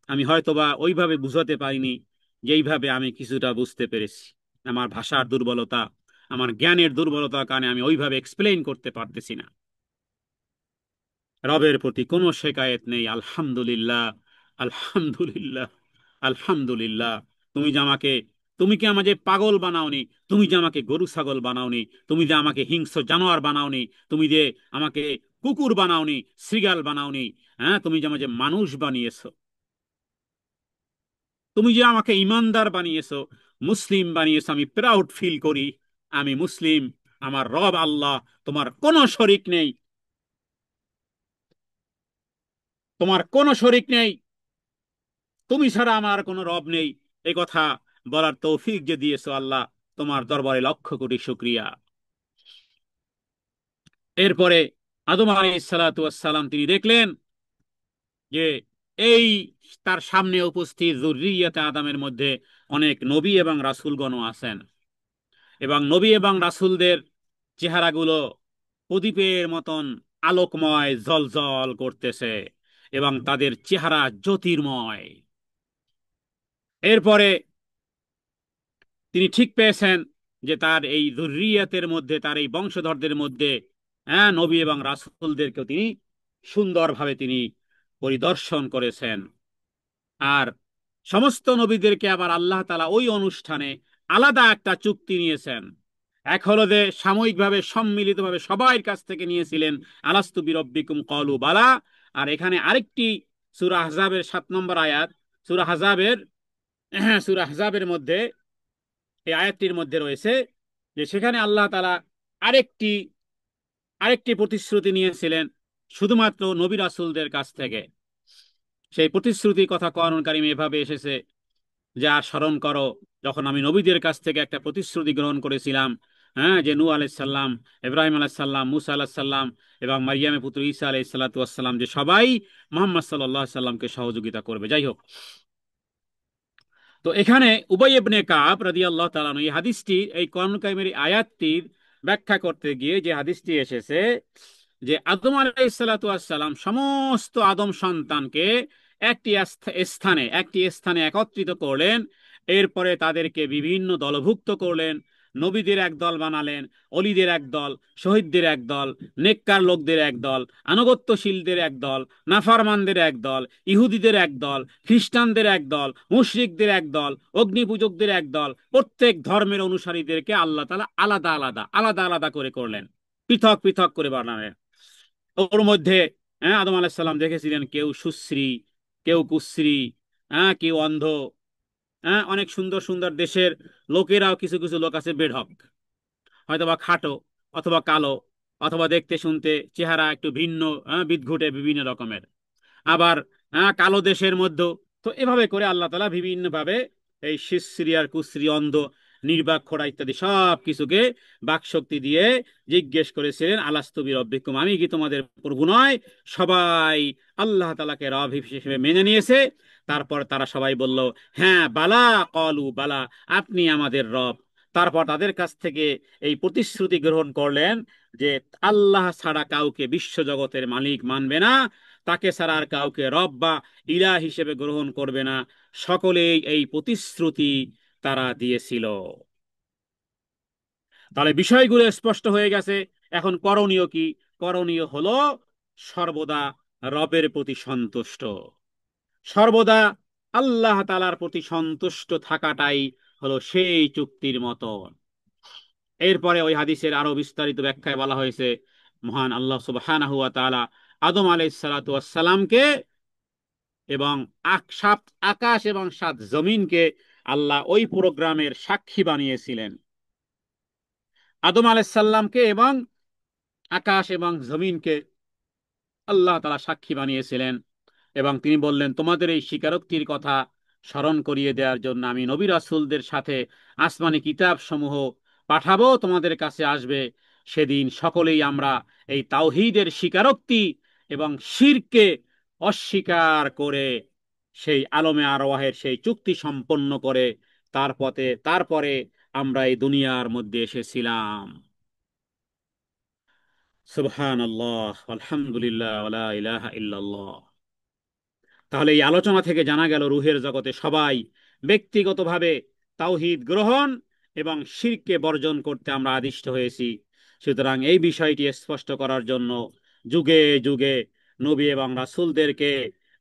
আমি হয়তোবা ওইভাবে বুঝাতে পারিনি যেইভাবে আমি কিছুটা বুঝতে পেরেছি। আমার ভাষার দুর্বলতা, আমার জ্ঞানের দুর্বলতার কারণে আমি ওইভাবে এক্সপ্লেইন করতে পারতেছি না। রবের প্রতি কোনো শেকায়েত নেই। আলহামদুলিল্লাহ, আলহামদুলিল্লাহ, আলহামদুলিল্লাহ। তুমি যে আমাকে, তুমি কি আমাকে পাগল বানাওনি, তুমি যে আমাকে গরু ছাগল বানাওনি, তুমি যে আমাকে হিংস্র জানোয়ার বানাওনি, তুমি যে আমাকে কুকুর বানাওনি, শৃগাল বানাওনি, তুমি যে আমাকে মানুষ বানিয়েছো, তুমি যে আমাকে ইমানদার বানিয়েছো, মুসলিম বানিয়েছো, আমি প্রাউড ফিল করি, আমি মুসলিম। আমার রব আল্লাহ, তোমার কোনো শরিক নেই, তোমার কোনো শরিক নেই, তুমি ছাড়া আমার কোনো রব নেই, এই কথা বলার তৌফিক যে দিয়েছো আল্লাহ, তোমার দরবারে লক্ষ কোটি শুকরিয়া। এরপরে আদম আলাইহিস সালাতু ওয়াস সালাম তিনি দেখলেন যে এই তার সামনে উপস্থিত যুররিয়াতে আদমের মধ্যে অনেক নবী এবং রাসূলগণ আছেন, এবং নবী এবং রাসূলদের চেহারাগুলো প্রদীপের মতন আলোকময়, জ্বলজ্বল করতেছে, এবং তাদের চেহারা জ্যোতির্ময়। এরপরে তিনি ঠিক পেয়েছেন যে তার এই যুররিয়াতের মধ্যে, তার এই বংশধরদের মধ্যে নবী এবং রাসূলদেরকেও তিনি সুন্দরভাবে তিনি পরিদর্শন করেছেন। আর সমস্ত নবীদেরকে আবার আল্লাহ তাআলা ওই অনুষ্ঠানে আলাদা একটা চুক্তি নিয়েছেন। এক হলো যে সাময়িকভাবে সম্মিলিতভাবে সবার কাছ থেকে নিয়েছিলেন, আলাস্তু বিরব্বিকুম ক্বালু বালা। আর এখানে আরেকটি সূরা আহজাবের 7 নম্বর আয়াত, সূরা আহজাবের সূরা আহজাবের মধ্যে, এই আয়াতটির মধ্যে রয়েছে যে সেখানে আল্লাহ তাআলা আরেকটি আরেকটি প্রতিশ্রুতি নিয়েছিলেন শুধুমাত্র নবী রাসূলদের কাছ থেকে। সেই প্রতিশ্রুতির কথা কোরআন কারীমে এভাবে এসেছে যে, আর স্মরণ করো যখন আমি নবীদের কাছ থেকে একটা প্রতিশ্রুতি গ্রহণ করেছিলাম, যে নূহ আলাইহিস সালাম, ইব্রাহিম আলাইহিস সালাম, মুসা আলাইহিস সালাম এবং মারিয়ামের পুত্র ঈসা আলাইহিস সালাতু ওয়াস সালাম, যে সবাই মুহাম্মদ সাল্লাল্লাহু আলাইহি সাল্লামকে সহযোগিতা করবে। যাই হোক, তো এখানে উবাই ইবনে কাব রাদিয়াল্লাহু তাআলা আনহু এই হাদিসটি, এই কোরআন কারীমের আয়াতটির ব্যাখ্যা করতে গিয়ে যে হাদিসটি এসেছে যে আদম আলাইহিস সালাতু ওয়াস সালাম সমস্ত আদম সন্তানকে একটি স্থানে একত্রিত করলেন। এরপরে তাদেরকে বিভিন্ন দলভুক্ত করলেন। নবীদের এক দল বানালেন, অলিদের এক দল, শহীদদের এক দল, নেককার লোকদের এক দল, আনুগত্যশীলদের এক দল, নাফরমানদের এক দল, ইহুদিদের এক দল, খ্রিস্টানদের এক দল, মুশরিকদের এক দল, অগ্নিপূজকদের এক দল। প্রত্যেক ধর্মের অনুসারীদেরকে আল্লাহ তাআলা আলাদা আলাদা আলাদা আলাদা করে করলেন, পৃথক পৃথক করে বানালেন। ওর মধ্যে আদম আলাইহিস সালাম দেখেছিলেন কেউ সুশ্রী, কেউ কুশ্রী, কেউ অন্ধ, অনেক সুন্দর সুন্দর দেশের লোকেরাও, কিছু কিছু লোক আছে বেঢপ, হয়তোবা খাটো, অথবা কালো, অথবা দেখতে শুনতে চেহারা একটু ভিন্ন, বিদঘুটে বিভিন্ন রকমের। আবার কালো দেশের মধ্যে, তো এভাবে করে আল্লাহ তাআলা বিভিন্ন ভাবে এই শিশ্রী আর কুশ্রী, অন্ধ, নির্বাক, খোড়া ইত্যাদি সব কিছুকে বাকশক্তি দিয়ে জিজ্ঞেস করেছিলেন, আলাস্তু বিরব্বিকুম, আমি কি তোমাদের প্রভু নয়? সবাই আল্লাহ তাআলাকে রব হিসেবে মেনে নিয়েছে। তারপর তারা সবাই বলল, হ্যাঁ, বালা কলু বালা, আপনি আমাদের রব। তারপর তাদের কাছ থেকে এই প্রতিশ্রুতি গ্রহণ করলেন যে আল্লাহ ছাড়া কাউকে বিশ্বজগতের মালিক মানবে না, তাকে ছাড়া আর কাউকে রব বা ইলাহ হিসেবে গ্রহণ করবে না। সকলেই এই প্রতিশ্রুতি তারা দিয়েছিল। তাহলে বিষয়গুলো স্পষ্ট হয়ে গেছে। এখন করণীয় কি? করণীয় হলো সর্বদা রবের প্রতি সন্তুষ্ট, সর্বদা আল্লাহ তাআলার প্রতি সন্তুষ্ট থাকাটাই হলো সেই চুক্তির মতন। এরপরে ওই হাদিসের আরো বিস্তারিত ব্যাখ্যায় বলা হয়েছে, মহান আল্লাহ সুবহানাহু ওয়া তাআলা আদম আলাইহিস সালাতু ওয়াস সালামকে এবং সাত আকাশ এবং সাত জমিনকে আল্লাহ ওই প্রোগ্রামের সাক্ষী বানিয়েছিলেন। আদম আলাইহিস সালামকে এবং আকাশ এবং জমিনকে আল্লাহ তাআলা সাক্ষী বানিয়েছিলেন, এবং তিনি বললেন, তোমাদের এই স্বীকারোক্তির কথা স্মরণ করিয়ে দেওয়ার জন্য আমি নবী রাসূলদের সাথে আসমানি কিতাব সমূহ পাঠাবো, তোমাদের কাছে আসবে। সেদিন সকলেই আমরা এই তাওহীদের স্বীকারোক্তি এবং শিরকে অস্বীকার করে সেই আলমে আরওয়াহের সেই চুক্তি সম্পন্ন করে তারপরে আমরা এই দুনিয়ার মধ্যে এসেছিলাম। সুবহানাল্লাহ, আলহামদুলিল্লাহ, ওয়ালা ইলাহা ইল্লাল্লাহ। তাহলে এই আলোচনা থেকে জানা গেল রুহের জগতে সবাই ব্যক্তিগতভাবে তাওহীদ গ্রহণ এবং শিরকে বর্জন করতে আমরা আদিষ্ট হয়েছি। সুতরাং এই বিষয়টি স্পষ্ট করার জন্য যুগে যুগে নবী এবং রাসূলদেরকে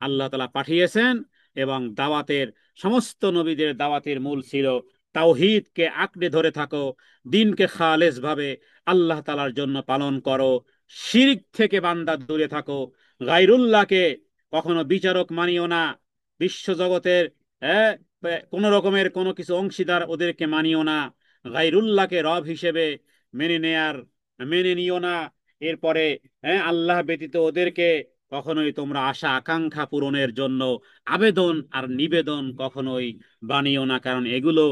আল্লাহ তাআলা পাঠিয়েছেন, এবং দাওয়াতের সমস্ত নবীদের দাওয়াতের মূল ছিল তাওহীদকে আঁকড়ে ধরে থাকো, দিনকে খালেস ভাবে আল্লাহ তাআলার জন্য পালন করো, শিরক থেকে বান্দা দূরে থাকো, গায়রুল্লাহকে কখনো বিচারক মানিও না, বিশ্বজগতের কোন রকমের কোনো কিছু অংশীদার ওদেরকে মানিও না, গায়রুল্লাহকে রব হিসেবে মেনে নেয়ার মেনে নিও না। এরপরে আল্লাহ ব্যতীত ওদেরকে কখনোই তোমরা আশা আকাঙ্ক্ষা পূরণের জন্য আবেদন আর নিবেদন কখনোই বানিও না, কারণ এগুলো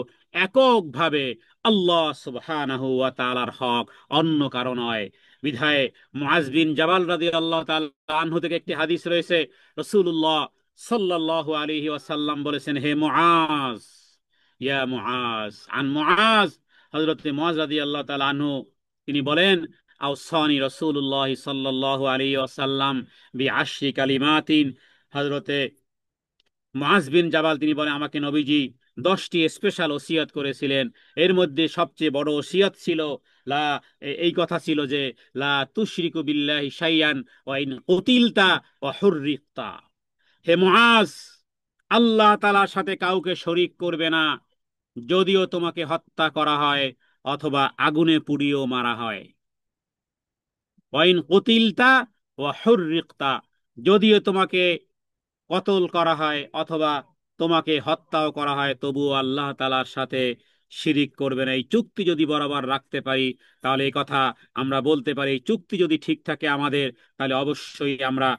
এককভাবে আল্লাহ সুবহানাহু ওয়া তাআলার হক, অন্য কারো নয়। বিধায় মুআজ বিন জাবাল রাদিয়াল্লাহু তাআলা আনহু থেকে একটি হাদিস রয়েছে, রাসূলুল্লাহ সাল্লাল্লাহু আলাইহি ওয়াসাল্লাম বলেছেন, হে মুআজ, ইয়া মুআজ, আন মুআজ, হযরত মুআজ রাদিয়াল্লাহু তাআলা আনহু তিনি বলেন, আওসানি রাসূলুল্লাহ সাল্লাল্লাহু আলাইহি ওয়াসাল্লাম বিআশরি কালিমাতিন। হযরতে মুআজ বিন জাবাল তিনি বলেন, আমাকে নবীজি 10টি স্পেশাল ওসিয়ত করেছিলেন। এর মধ্যে সবচেয়ে বড় ওসিয়ত ছিল লা এই কথা ছিল যে লা তুশরিকু বিল্লাহি শাইয়ান ওয়া ইন কুতিলতা ওয়া হুররিকতা। হে মুআজ, আল্লাহ তাআলার সাথে কাউকে শরীক করবে না, যদিও তোমাকে হত্যা করা হয় অথবা আগুনে পুড়িয়েও মারা হয়। ওয়াইন কুতিলতা ওয়া হুররিকতা, যদিও তোমাকে কতল করা হয় অথবা তোমাকে হত্যাও করা হয়, তবুও আল্লাহ তাআলার সাথে শিরিক করবে না। এই চুক্তি যদি বরাবর রাখতে পারি, তাহলে এই কথা আমরা বলতে পারি, এই চুক্তি যদি ঠিক থাকে আমাদের, তাহলে অবশ্যই আমরা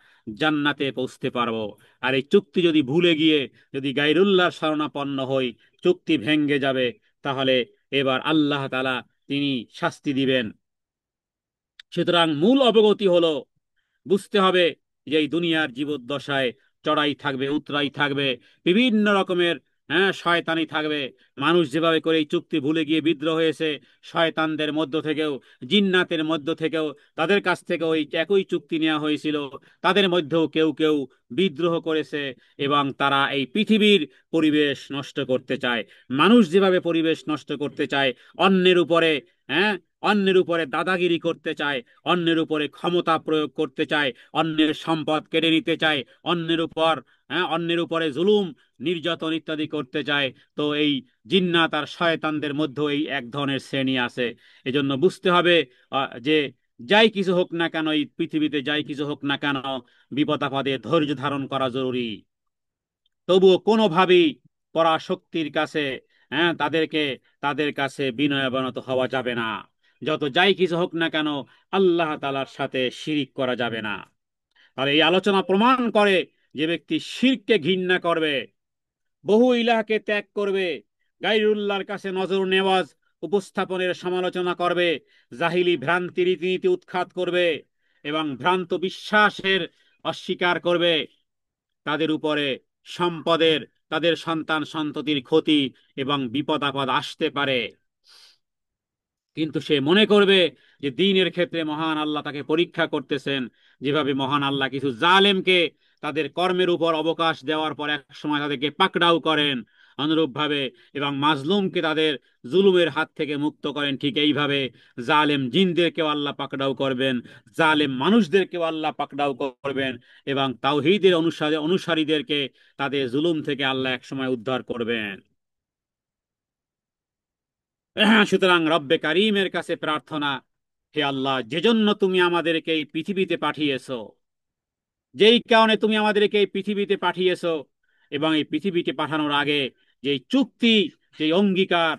জান্নাতে পৌঁছতে পারবো। আর এই চুক্তি যদি ভুলে গিয়ে যদি গায়রুল্লাহর শরণাপন্ন হই, চুক্তি ভেঙ্গে যাবে, তাহলে এবার আল্লাহ তাআলা তিনি শাস্তি দিবেন। সুতরাং মূল অবগতি হলো, বুঝতে হবে যে এই দুনিয়ার জীবদ্দশায় চড়াই থাকবে, উতরাই থাকবে, বিভিন্ন রকমের শয়তানি থাকবে। মানুষ যেভাবে করে এই চুক্তি ভুলে গিয়ে বিদ্রোহ হয়েছে, শয়তানদের মধ্য থেকেও, জিন্নাতের মধ্য থেকেও, তাদের কাছ থেকে ওই একই চুক্তি নেওয়া হয়েছিল, তাদের মধ্যেও কেউ কেউ বিদ্রোহ করেছে, এবং তারা এই পৃথিবীর পরিবেশ নষ্ট করতে চায়। মানুষ যেভাবে পরিবেশ নষ্ট করতে চায়, অন্যের উপরে হ্যাঁ অন্যের উপরে দাদাগিরি করতে চায়, অন্যের উপরে ক্ষমতা প্রয়োগ করতে চায়, অন্যের সম্পদ কেড়ে নিতে চায়, অন্যের উপরে জুলুম নির্যাতন ইত্যাদি করতে চায়। তো এই জিন্নাত আর শয়তানদের মধ্যে এই এক ধরনের শ্রেণী আছে। এজন্য বুঝতে হবে যে যাই কিছু হোক না কেন, এই পৃথিবীতে যাই কিছু হোক না কেন, বিপদ আপদে ধৈর্য ধারণ করা জরুরি। তবুও কোনোভাবেই পরাশক্তির কাছে তাদের কাছে বিনয়াবনত হওয়া যাবে না। যত যাই কিছু হোক না কেন, আল্লাহ তাআলার সাথে শিরিক করা যাবে না। আর এই আলোচনা প্রমাণ করে, যে ব্যক্তি শিরককে ঘৃণা করবে, বহু ইলাহকে ত্যাগ করবে, গায়রুল্লাহর কাছে নজর নেওয়াজ উপস্থাপনের সমালোচনা করবে, জাহিলি ভ্রান্তি রীতিনীতি উৎখাত করবে এবং ভ্রান্ত বিশ্বাসের অস্বীকার করবে, তাদের উপরে সম্পদের, তাদের সন্তান সন্ততির ক্ষতি এবং বিপদ আপদ আসতে পারে। কিন্তু সে মনে করবে যে দ্বীনের ক্ষেত্রে মহান আল্লাহ তাকে পরীক্ষা করতেছেন, যেভাবে মহান আল্লাহ কিছু জালেমকে তাদের কর্মের উপর অবকাশ দেওয়ার পর এক সময় তাদেরকে পাকড়াও করেন অনুরূপভাবে, এবং মাজলুমকে তাদের জুলুমের হাত থেকে মুক্ত করেন, ঠিক এইভাবে জালেম জিনদেরকেও আল্লাহ পাকড়াও করবেন, জালেম মানুষদেরকেও আল্লাহ পাকড়াও করবেন, এবং তাওহীদের অনুসারীদেরকে তাদের জুলুম থেকে আল্লাহ একসময় উদ্ধার করবেন। সুতরাং রব্বে কারিমের কাছে প্রার্থনা, হে আল্লাহ, যে জন্য তুমি আমাদেরকে এই পৃথিবীতে পাঠিয়েছো, যেই কারণে তুমি আমাদেরকে এই পৃথিবীতে পাঠিয়েছো, এবং এই পৃথিবীতে পাঠানোর আগে যেই চুক্তি, যেই অঙ্গীকার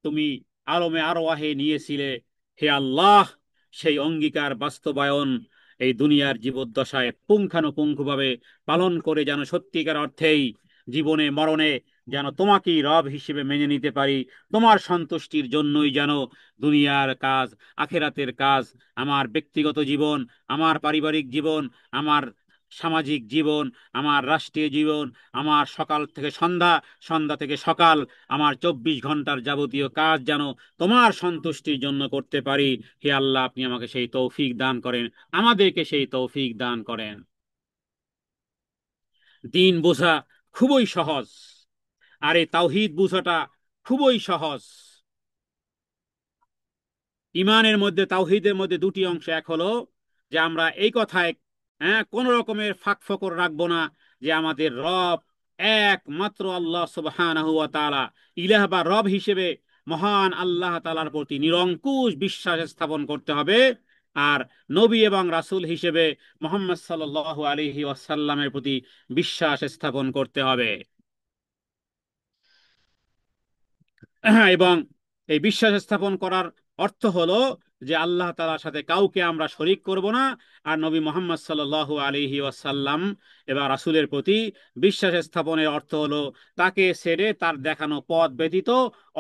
তুমি আলমে আরওয়াহে নিয়েছিলে, হে আল্লাহ, সেই অঙ্গীকার বাস্তবায়ন এই দুনিয়ার জীবদ্দশায় পুঙ্খানুপুঙ্খভাবে পালন করে যেন সত্যিকার অর্থেই জীবনে মরণে যেন তোমাকেই রব হিসেবে মেনে নিতে পারি, তোমার সন্তুষ্টির জন্যই যেন দুনিয়ার কাজ, আখেরাতের কাজ, আমার ব্যক্তিগত জীবন, আমার পারিবারিক জীবন, আমার সামাজিক জীবন, আমার রাষ্ট্রীয় জীবন, আমার সকাল থেকে সন্ধ্যা, সন্ধ্যা থেকে সকাল, আমার 24 ঘন্টার যাবতীয় কাজ যেন তোমার সন্তুষ্টির জন্য করতে পারি। হে আল্লাহ, আপনি আমাকে সেই তৌফিক দান করেন, আমাদেরকে সেই তৌফিক দান করেন। দিন বোঝা খুবই সহজ, আর এই তাওহীদ বোঝাটা খুবই সহজ। ইমানের মধ্যে, তাওহীদের মধ্যে দুটি অংশ। এক হলো যে আমরা এই কথায় কোন রকমের ফাঁক ফোকর রাখবো না যে আমাদের রব একমাত্র আল্লাহ সুবহানাহু ওয়া তাআলা, ইলাহ বা রব হিসেবে মহান আল্লাহ তাআলার প্রতি নিরঙ্কুশ বিশ্বাস স্থাপন করতে হবে, আর নবী এবং রাসূল হিসেবে মুহাম্মদ সাল্লাল্লাহু আলাইহি ওয়াসাল্লামের প্রতি বিশ্বাস স্থাপন করতে হবে। এবং এই বিশ্বাস স্থাপন করার অর্থ হলো যে আল্লাহ তাআলার সাথে কাউকে আমরা শরীক করব না, আর নবী মুহাম্মদ সাল্লাল্লাহু আলাইহি ওয়াসাল্লাম এবং রাসূলের প্রতি বিশ্বাস স্থাপনের অর্থ হলো তাকে ছেড়ে তার দেখানো পথ ব্যতীত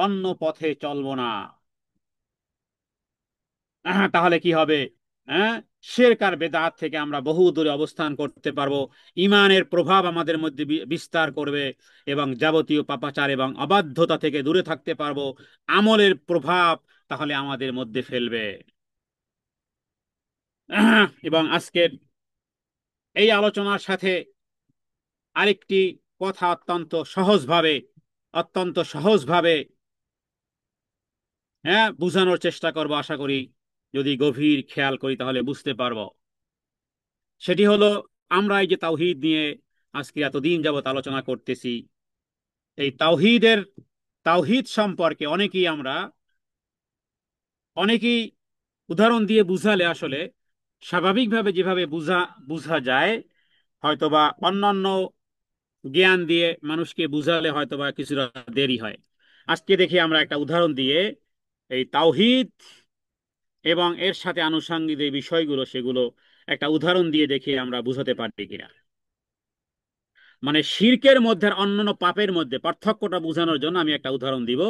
অন্য পথে চলবো না। তাহলে কি হবে? হ্যাঁ, শিরক আর বেদাত থেকে আমরা বহু দূরে অবস্থান করতে পারবো, ইমানের প্রভাব আমাদের মধ্যে বিস্তার করবে, এবং যাবতীয় পাপাচার এবং অবাধ্যতা থেকে দূরে থাকতে পারবো, আমলের প্রভাব তাহলে আমাদের মধ্যে ফেলবে। এবং আজকের এই আলোচনার সাথে আরেকটি কথা অত্যন্ত সহজভাবে বুঝানোর চেষ্টা করব, আশা করি যদি গভীর খেয়াল করি তাহলে বুঝতে পারবো। সেটি হলো, আমরা এই যে তাওহীদ নিয়ে আজকে এতদিন যাবত আলোচনা করতেছি, এই তাওহীদ সম্পর্কে অনেকেই উদাহরণ দিয়ে বুঝালে আসলে স্বাভাবিকভাবে যেভাবে বুঝা বুঝা যায়, হয়তোবা অন্যান্য জ্ঞান দিয়ে মানুষকে বুঝালে হয়তোবা কিছুটা দেরি হয়। আজকে দেখি আমরা একটা উদাহরণ দিয়ে এই তাওহীদ এবং এর সাথে আনুষঙ্গিক যে বিষয়গুলো সেগুলো একটা উদাহরণ দিয়ে দেখি আমরা বুঝাতে পারি কিনা। মানে শিরকের মধ্যে আর অন্যান্য পাপের মধ্যে পার্থক্যটা বোঝানোর জন্য আমি একটা উদাহরণ দিব,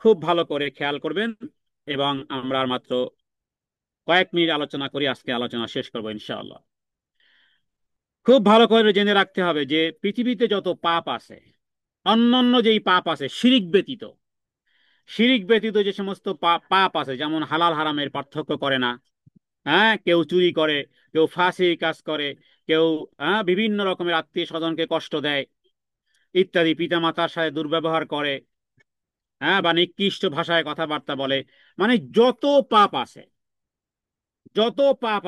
খুব ভালো করে খেয়াল করবেন, এবং আমরা আর মাত্র কয়েক মিনিট আলোচনা করি, আজকে আলোচনা শেষ করবো ইনশাআল্লাহ। খুব ভালো করে জেনে রাখতে হবে যে পৃথিবীতে যত পাপ আছে, অন্যান্য যেই পাপ আছে শিরিক ব্যতীত যে সমস্ত পাপ আছে, যেমন হালাল হারামের পার্থক্য করে না, কেউ চুরি করে, কেউ ফাঁসি কাজ করে, কেউ বিভিন্ন রকমের আত্মীয় স্বজনকে কষ্ট দেয় ইত্যাদি, পিতামাতার সাথে দুর্ব্যবহার করে, বা নিকৃষ্ট ভাষায় কথাবার্তা বলে, মানে যত পাপ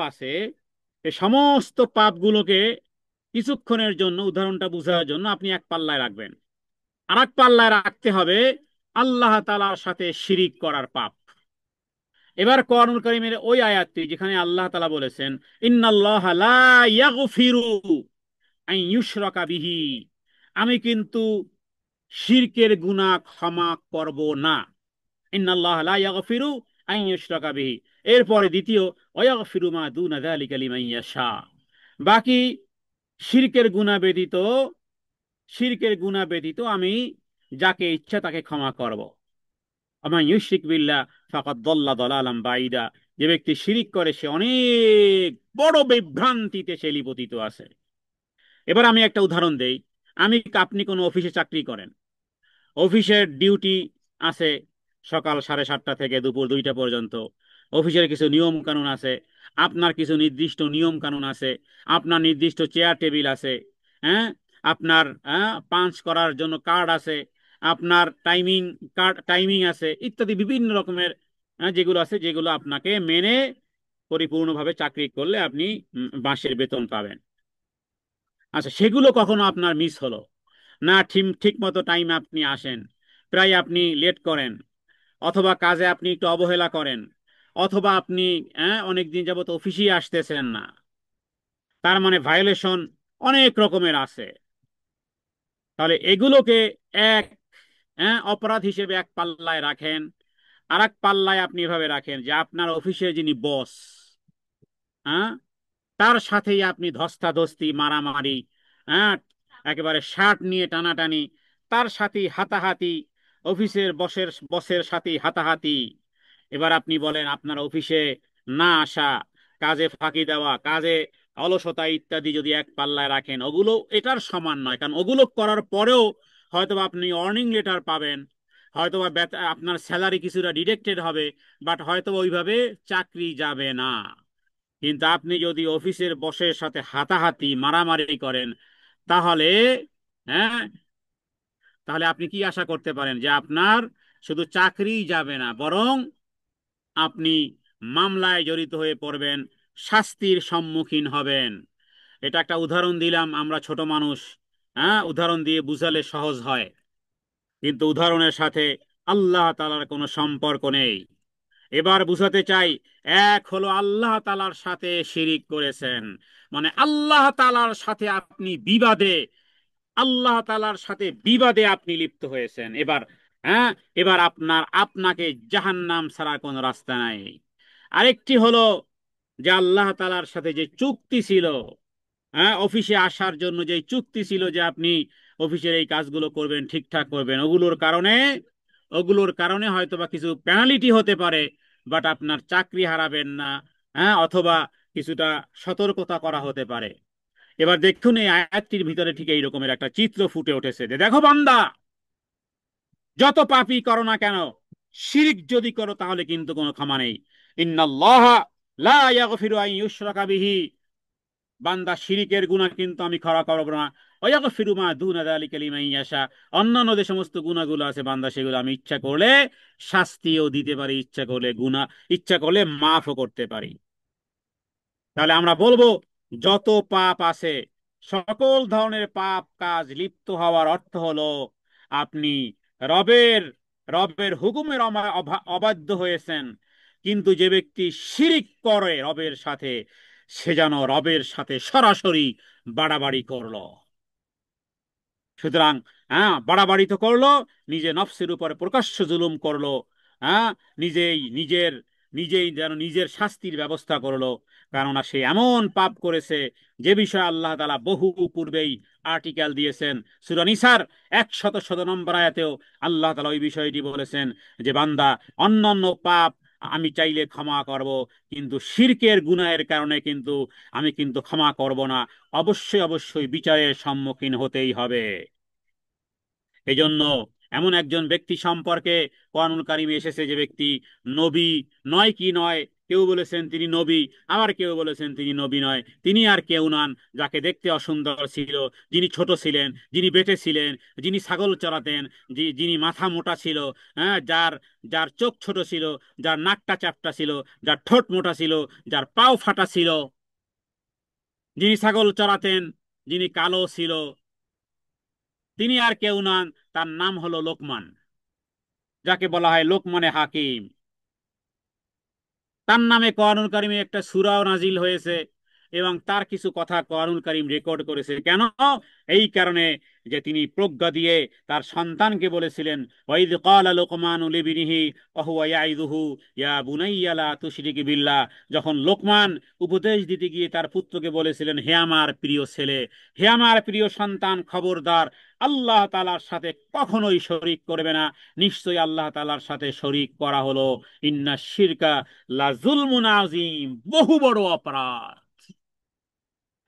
আছে এই সমস্ত পাপগুলোকে কিছুক্ষণের জন্য, উদাহরণটা বোঝার জন্য আপনি এক পাল্লায় রাখবেন, আর এক পাল্লায় রাখতে হবে আল্লাহ তাআলার সাথে শিরিক করার পাপ। এবার কোরআনুল কারীমের ওই আয়াতটি যেখানে আল্লাহ তাআলা বলেছেন, ইন্নাল্লাহা লা ইয়াগফিরু আন ইউশরাকা বিহি, আমি কিন্তু শিরকের গুনাহ ক্ষমা করব না। ইন্নাল্লাহা লা ইয়াগফিরু আন ইউশরাকা বিহি, এরপরে দ্বিতীয়, ওয়াগফিরু মা দুনা যালিকা লিমান ইয়াশা, বাকি শিরকের গুনাহ ব্যতীত শিরকের গুনাহ ব্যতীত আমি যাকে ইচ্ছা তাকে ক্ষমা করব। আমার ইউশরিক বিল্লাহ ফাকাদ দাল্লা দালালাম বাইদা, যে ব্যক্তি শিরিক করে সে অনেক বড় বিভ্রান্তিতে সে লিপতিত আছে। এবার আমি একটা উদাহরণ দেই। আপনি কোনো অফিসে চাকরি করেন, অফিসের ডিউটি আছে সকাল 7:30 থেকে দুপুর 2টা পর্যন্ত। অফিসের কিছু নিয়ম কানুন আছে, আপনার কিছু নির্দিষ্ট নিয়ম কানুন আছে, আপনার নির্দিষ্ট চেয়ার টেবিল আছে, হ্যাঁ, আপনার পাঞ্চ করার জন্য কার্ড আছে, আপনার টাইমিং আছে, ইত্যাদি বিভিন্ন রকমের যেগুলো আছে, যেগুলো আপনাকে মেনে পরিপূর্ণভাবে চাকরি করলে আপনি মাসের বেতন পাবেন। আচ্ছা, সেগুলো কখনো আপনার মিস হলো না, ঠিক মতো টাইম আপনি আসেন, প্রায় আপনি লেট করেন, অথবা কাজে আপনি একটু অবহেলা করেন, অথবা আপনি অনেক দিন যাবত অফিসেই আসতেছেন না, তার মানে ভায়োলেশন অনেক রকমের আছে। তাহলে এগুলোকে এক অপরাধ হিসেবে এক পাল্লায় রাখেন, আর এক পাল্লায় আপনি এভাবে রাখেন যে আপনার অফিসে যিনি বস, হ্যাঁ, তার সাথেই আপনি ধস্তাধস্তি, মারামারি, হ্যাঁ, একেবারে শার্ট নিয়ে টানাটানি, তার সাথেই হাতাহাতি, অফিসের বসের বসের সাথেই হাতাহাতি। এবার আপনি বলেন আপনার অফিসে না আসা, কাজে ফাঁকি দেওয়া, কাজে অলসতা ইত্যাদি যদি এক পাল্লায় রাখেন, ওগুলো এটার সমান নয়। কারণ ওগুলো করার পরেও হয়তোবা আপনি অর্নিং লেটার পাবেন, হয়তোবা আপনার স্যালারি কিছুটা ডিডেক্টেড হবে, বাট হয়তোবা ওইভাবে চাকরি যাবে না। কিন্তু আপনি যদি অফিসের বসের সাথে হাতাহাতি, মারামারি করেন, তাহলে হ্যাঁ, তাহলে আপনি কি আশা করতে পারেন যে আপনার শুধু চাকরিই যাবে না, বরং আপনি মামলায় জড়িত হয়ে পড়বেন, শাস্তির সম্মুখীন হবেন। এটা একটা উদাহরণ দিলাম, আমরা ছোট মানুষ, উদাহরণ দিয়ে বুঝালে সহজ হয়, কিন্তু উদাহরণের সাথে আল্লাহ তাআলার কোনো সম্পর্ক নেই। এবার বুঝাতে চাই, এক হলো আল্লাহ তাআলার সাথে শিরিক করেছেন, মানে আল্লাহ তাআলার সাথে আপনি বিবাদে, আল্লাহ তাআলার সাথে বিবাদে আপনি লিপ্ত হয়েছেন। হ্যাঁ এবার আপনাকে জাহান্নাম ছাড়ার কোনো রাস্তা নাই। আরেকটি হলো যে আল্লাহ তাআলার সাথে যে চুক্তি ছিল, অফিসে আসার জন্য যে চুক্তি ছিল যে আপনি অফিসের এই কাজগুলো করবেন, ঠিকঠাক করবেন, ওগুলোর কারণে হয়তোবা কিছু পেনাল্টি হতে পারে, বাট আপনার চাকরি হারাবেন না, অথবা কিছুটা সতর্কতা করা হতে পারে। এবার দেখুন এই আয়াতটির ভিতরে ঠিক এই রকমের একটা চিত্র ফুটে উঠেছে যে দেখো বান্দা, যত পাপই করো না কেন, শিরক যদি করো তাহলে কিন্তু কোনো ক্ষমা নেই। ইন্নাল্লাহা লা ইয়াগফিরু আন ইউশরাকা বিহি, বান্দা শিরিকের গুনাহ কিন্তু আমি ক্ষমা করব না। ওয়া ইয়াগফিরু মা দুনা যালিকা লিমান ইয়াশা, অন্যান্য যে সমস্ত গুনাহগুলো আছে বান্দা সেগুলো আমি ইচ্ছা করলে শাস্তিও দিতে পারি, ইচ্ছা করলে মাফও করতে পারি। তাহলে আমরা বলবো যত পাপ আছে, সকল ধরনের পাপ কাজ লিপ্ত হওয়ার অর্থ হলো আপনি রবের রবের হুকুমের অবাধ্য হয়েছেন। কিন্তু যে ব্যক্তি শিরিক করে রবের সাথে, সে যেন রবের সাথে সরাসরি বাড়াবাড়ি করলো। সুতরাং বাড়াবাড়ি তো করলো, নিজে নফসের উপরে প্রকাশ্য জুলুম করলো, হ্যাঁ, নিজেই যেন নিজের শাস্তির ব্যবস্থা করলো। কেননা সে এমন পাপ করেছে যে বিষয়ে আল্লাহ তাআলা বহু পূর্বেই আর্টিকেল দিয়েছেন। সূরা নিসার 117 নম্বর আয়াতেও আল্লাহ তাআলা ওই বিষয়টি বলেছেন যে বান্দা, অন্যান্য পাপ আমি চাইলে ক্ষমা করব, কিন্তু শিরকের গুনাহের কারণে কিন্তু আমি কিন্তু ক্ষমা করব না, অবশ্যই অবশ্যই বিচারের সম্মুখীন হতেই হবে। এই জন্য এমন একজন ব্যক্তি সম্পর্কে কোরআনুল কারীমে এসেছে যে ব্যক্তি নবী নয় কি নয়, কেউ বলেছেন তিনি নবী, আবার কেউ বলেছেন তিনি নবী নয়, তিনি আর কেউ নন, যাকে দেখতে অসুন্দর ছিল, যিনি ছোট ছিলেন, যিনি বেঁটে ছিলেন, যিনি ছাগল চড়াতেন, যিনি মাথা মোটা ছিল, যার যার চোখ ছোট ছিল, যার নাকটা চ্যাপ্টা ছিল, যার ঠোঁট মোটা ছিল, যার পাও ফাটা ছিল, যিনি ছাগল চড়াতেন, যিনি কালো ছিল, তিনি আর কেউ নন, তার নাম হলো লোকমান, যাকে বলা হয় লোকমানে হাকিম। তার নামে কোরআনুল কারীমে একটা সূরাও নাজিল হয়েছে। এবং তার কিছু কথা কোরআনুল কারীম রেকর্ড করেছে। কেন? এই কারণে যে তিনি প্রজ্ঞা দিয়ে তার সন্তানকে বলেছিলেন, ওয়াইদ ক্বালা লুকমানু লিবনিহি ওয়া হুয়া ইয়াইদুহু ইয়া বুনাইয়া লা তুশরিক বিল্লাহ। যখন লোকমান উপদেশ দিতে গিয়ে তার পুত্রকে বলেছিলেন, হে আমার প্রিয় ছেলে, হে আমার প্রিয় সন্তান, খবরদার আল্লাহ তাআলার সাথে কখনোই শরীক করবে না। নিশ্চয়ই আল্লাহ তাআলার সাথে শরীক করা হলো ইন্না শিরকা লা যুলমুন আযীম, বহু বড় অপরাধ।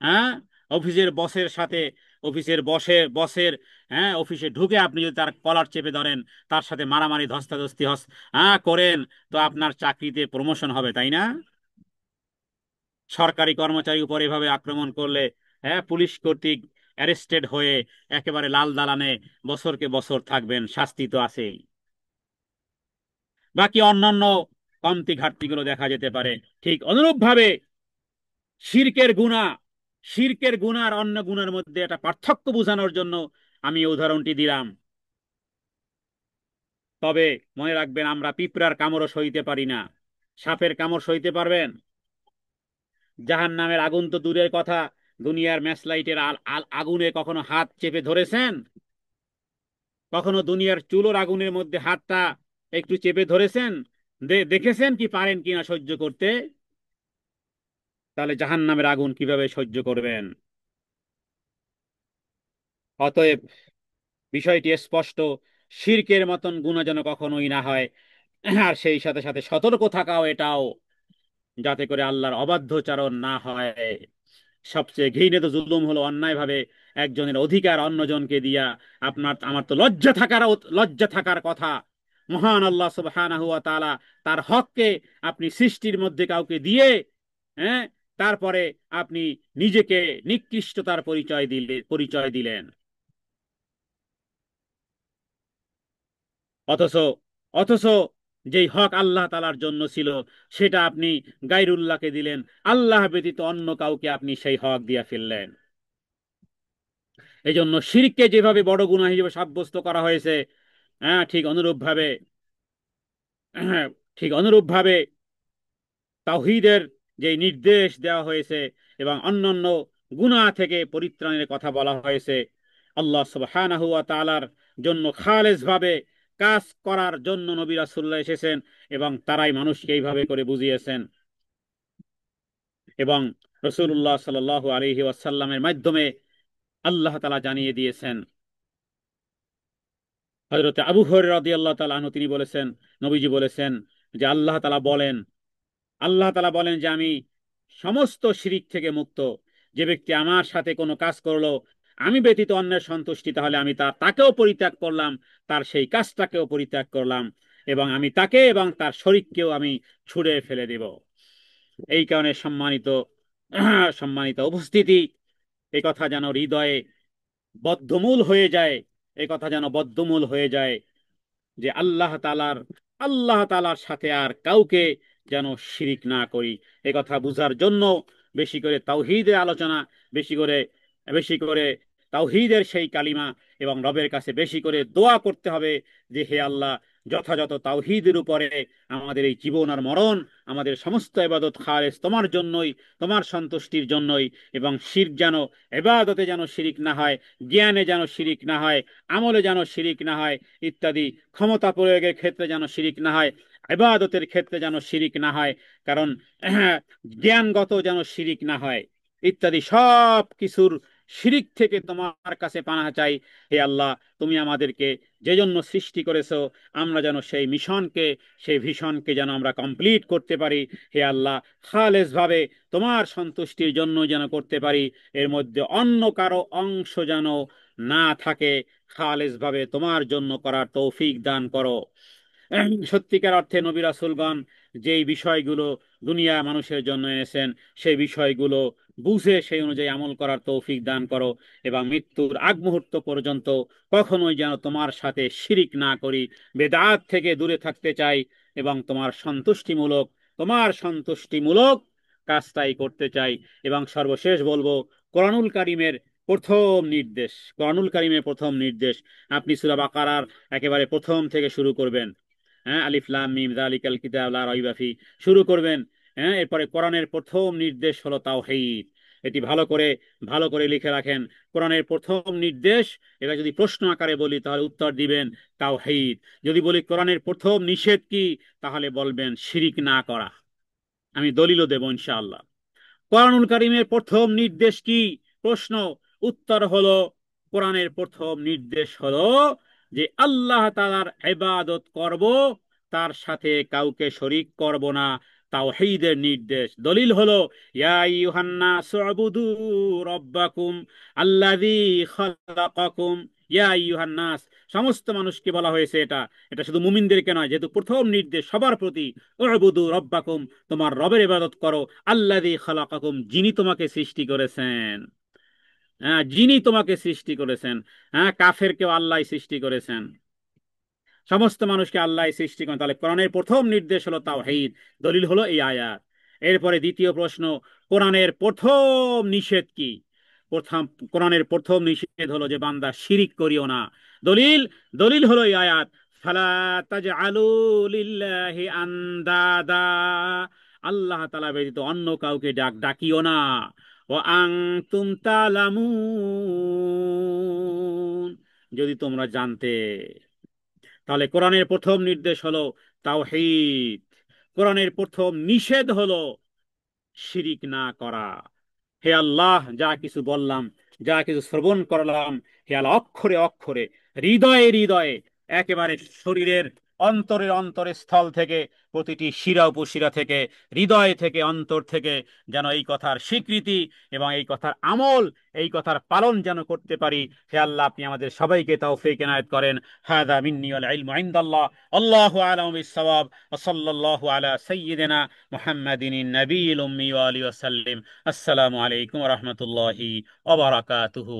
হ্যাঁ, অফিসের বসের সাথে, অফিসের বসের হ্যাঁ অফিসে ঢুকে আপনি যদি তার কলার চেপে ধরেন, তার সাথে মারামারি ধস্তাধস্তি করেন, তো আপনার চাকরিতে প্রমোশন হবে, তাই না? সরকারি কর্মচারীর উপর এভাবে আক্রমণ করলে, হ্যাঁ, পুলিশ কর্তৃক অ্যারেস্টেড হয়ে একেবারে লাল দালানে বছরকে বছর থাকবেন, শাস্তি তো আছেই। বাকি অন্যান্য কমতি ঘাটতিগুলো দেখা যেতে পারে। ঠিক অনুরূপভাবে শিরকের গুনাহ, শিরকের গুনাহ আর অন্য গুনার মধ্যে একটা পার্থক্য বোঝানোর জন্য আমি এই উদাহরণটি দিলাম। তবে মনে রাখবেন, আমরা পিঁপড়ার কামড়ও সইতে পারি না। সাপের কামড় সইতে পারবেন? জাহান্নামের আগুন তো দূরের কথা, দুনিয়ার ম্যাচলাইটের আগুনে কখনো হাত চেপে ধরেছেন? কখনো দুনিয়ার চুলোর আগুনের মধ্যে হাতটা একটু চেপে ধরেছেন? দেখেছেন কি পারেন কিনা সহ্য করতে? তাহলে জাহান্নামের আগুন কিভাবে সহ্য করবেন? অতএব বিষয়টি স্পষ্ট, শিরকের মতন গুনাহ যেন কখনোই না হয়। আর সেই সাথে সাথে সতর্ক থাকাও এটাও, যাতে করে আল্লাহর অবাধ্যচারণ না হয়। সবচেয়ে ঘৃণিত জুলুম হলো অন্যায়ভাবে একজনের অধিকার অন্যজনকে দিয়া। আপনার আমার তো লজ্জা থাকার কথা। মহান আল্লাহ সুবহানাহু ওয়া তাআলা তার হককে আপনি সৃষ্টির মধ্যে কাউকে দিয়ে, হ্যাঁ, তারপরে আপনি নিজেকে নিকৃষ্টতার পরিচয় দিলেন। অথচ অথচ যেই হক আল্লাহ তাআলার জন্য ছিল, সেটা আপনি গায়রুল্লাহকে দিলেন। আল্লাহ ব্যতীত অন্য কাউকে আপনি সেই হক দিয়া ফেললেন। এই জন্য শিরককে যেভাবে বড় গুনাহ হিসেবে সাব্যস্ত করা হয়েছে, হ্যাঁ, হ্যাঁ, ঠিক অনুরূপভাবে তাওহীদের যে নির্দেশ দেওয়া হয়েছে এবং অন্যান্য গুনাহ থেকে পরিত্রাণের কথা বলা হয়েছে, আল্লাহ সুবহানাহু ওয়া তাআলার জন্য খালেস ভাবে কাজ করার জন্য নবী রাসূলুল্লাহ এসেছেন এবং তারাই মানুষকে এইভাবে করে বুঝিয়েছেন। এবং রাসূলুল্লাহ সাল্লাল্লাহু আলাইহি ওয়াসাল্লামের মাধ্যমে আল্লাহ তাআলা জানিয়ে দিয়েছেন। হযরত আবু হুরায়রা রাদিয়াল্লাহু তাআলা আনহু তিনি বলেছেন, নবীজি বলেছেন যে আল্লাহ তাআলা বলেন যে আমি সমস্ত শিরিক থেকে মুক্ত। যে ব্যক্তি আমার সাথে কোনো কাজ করলো আমি ব্যতীত অন্যের সন্তুষ্টি, তাহলে আমি তাকেও পরিত্যাগ করলাম, তার সেই কাজটাকেও পরিত্যাগ করলাম, এবং আমি তাকে এবং তার শরীককেও আমি ছুঁড়ে ফেলে দেব। এই কারণে সম্মানিত সম্মানিত উপস্থিতি, এই কথা যেন হৃদয়ে বদ্ধমূল হয়ে যায়, এই কথা যেন বদ্ধমূল হয়ে যায় যে আল্লাহ তাআলার সাথে আর কাউকে যেন শিরিক না করি। এ কথা বুঝার জন্য বেশি করে তাওহীদের আলোচনা, বেশি করে বেশি করে তাওহীদের সেই কালিমা এবং রবের কাছে বেশি করে দোয়া করতে হবে যে হে আল্লাহ, যথাযথ তাওহীদের উপরে আমাদের এই জীবন আর মরণ, আমাদের সমস্ত ইবাদত খালেস তোমার জন্যই, তোমার সন্তুষ্টির জন্যই। এবং শিরক যেন, ইবাদতে যেন শিরিক না হয়, জ্ঞানে যেন শিরিক না হয়, আমলে যেন শিরিক না হয়, ইত্যাদি ক্ষমতা প্রয়োগের ক্ষেত্রে যেন শিরিক না হয়, ইবাদতের ক্ষেত্রে যেন শিরিক না হয়, কারণ জ্ঞানগত যেন শিরিক না হয়, ইত্যাদি সব কিছুর শিরিক থেকে তোমার কাছে পানাহ চাই। হে আল্লাহ, তুমি আমাদেরকে যে জন্য সৃষ্টি করেছো, আমরা যেন সেই ভিশনকে যেন আমরা কমপ্লিট করতে পারি। হে আল্লাহ, খালেস ভাবে তোমার সন্তুষ্টির জন্য যেন করতে পারি, এর মধ্যে অন্য কারো অংশ যেন না থাকে। খালেস ভাবে তোমার জন্য করার তৌফিক দান করো। সত্যিকার অর্থে নবী রাসূলগণ যেই বিষয়গুলো দুনিয়া মানুষের জন্য এনেছেন, সেই বিষয়গুলো বুঝে সেই অনুযায়ী আমল করার তৌফিক দান করো, এবং মৃত্যুর আগ মুহূর্ত পর্যন্ত কখনোই যেন তোমার সাথে শিরিক না করি, বেদাত থেকে দূরে থাকতে চাই, এবং তোমার সন্তুষ্টিমূলক কাজটাই করতে চাই। এবং সর্বশেষ বলবো, কোরআনুল কারীমের প্রথম নির্দেশ আপনি সূরা বাকারার একেবারে প্রথম থেকে শুরু করবেন। হ্যাঁ, আলিফ লাম মিম যালিকাল কিতাব লা রাইবা ফি শুরু করবেন। হ্যাঁ, এরপরে কোরআনের প্রথম নির্দেশ হলো তাওহীদ। এটি ভালো করে লিখে রাখেন। কোরআনের প্রথম নির্দেশ, এটা যদি প্রশ্ন আকারে বলি তাহলে উত্তর দিবেন তাওহীদ। যদি বলি কোরআনের প্রথম নিষেধ কি, তাহলে বলবেন শিরিক না করা। আমি দলিলও দেব ইনশাআল্লাহ। কোরআনুল কারীমের প্রথম নির্দেশ কি? প্রশ্ন। উত্তর হলো, কোরআনের প্রথম নির্দেশ হলো যে আল্লাহ তাআলার ইবাদত করব, তার সাথে কাউকে শরীক করব না। তাওহীদের নির্দেশ। দলিল হলো, ইয়া আইয়ুহান নাসু উবুদু রাব্বাকুম আল্লাযী খালাকাকুম। ইয়া আইয়ুহান নাস, সমস্ত মানুষকে বলা হয়েছে। এটা এটা শুধু মুমিনদেরকে নয়, যেহেতু প্রথম নির্দেশ সবার প্রতি। উবুদু রাব্বাকুম, তোমার রবের ইবাদত করো। আল্লাযী খালাকাকুম, যিনি তোমাকে সৃষ্টি করেছেন। হ্যাঁ, যিনি তোমাকে সৃষ্টি করেছেন। হ্যাঁ, কাফেরকেও আল্লাহ সৃষ্টি করেছেন, সমস্ত মানুষকে আল্লাহ সৃষ্টি করেন। তাহলে কোরআনের প্রথম নির্দেশ হলো তাওহীদ। দলিল হলো এই আয়াত। এরপরে দ্বিতীয় প্রশ্ন, কোরআনের প্রথম নিষেধ কি? প্রথম কোরআনের প্রথম নিষেধ হলো যে বান্দা শিরিক করিও না। দলিল দলিল হলো এই আয়াত, ফালা তাজআলু লিল্লাহি আনদাদা, আল্লাহ তাআলা ব্যতীত অন্য কাউকে ডাকিও না। ওয়া আনতুম তালামুন, যদি তোমরা জানতে। তাহলে কোরআনের প্রথম নির্দেশ হলো তাওহীদ। কোরআনের প্রথম নিষেধ হলো শিরিক না করা। হে আল্লাহ, যা কিছু বললাম, যা কিছু শ্রবণ করলাম, হে আল্লাহ, অক্ষরে অক্ষরে, হৃদয়ে হৃদয়ে, একেবারে শরীরের অন্তরের স্থল থেকে, প্রতিটি শিরা উপশিরা থেকে, হৃদয় থেকে, অন্তর থেকে যেন এই কথার স্বীকৃতি এবং এই কথার আমল, এই কথার পালন যেন করতে পারি। হে আল্লাহ, আপনি আমাদের সবাইকে তৌফিক এনায়েত করেন। হাদা মিন্নি ওয়াল ইলমু ইনদাল্লাহ। আল্লাহু আ'লামু বিস-সাওয়াব। ওয়া সাল্লাল্লাহু আলা সাইয়্যিদিনা মুহাম্মাদিন নবিয়্যিল উম্মি ওয়া আলিহি ওয়া সাল্লিম। আসসালামু আলাইকুম ওয়া রাহমাতুল্লাহি ওয়া বারাকাতুহু।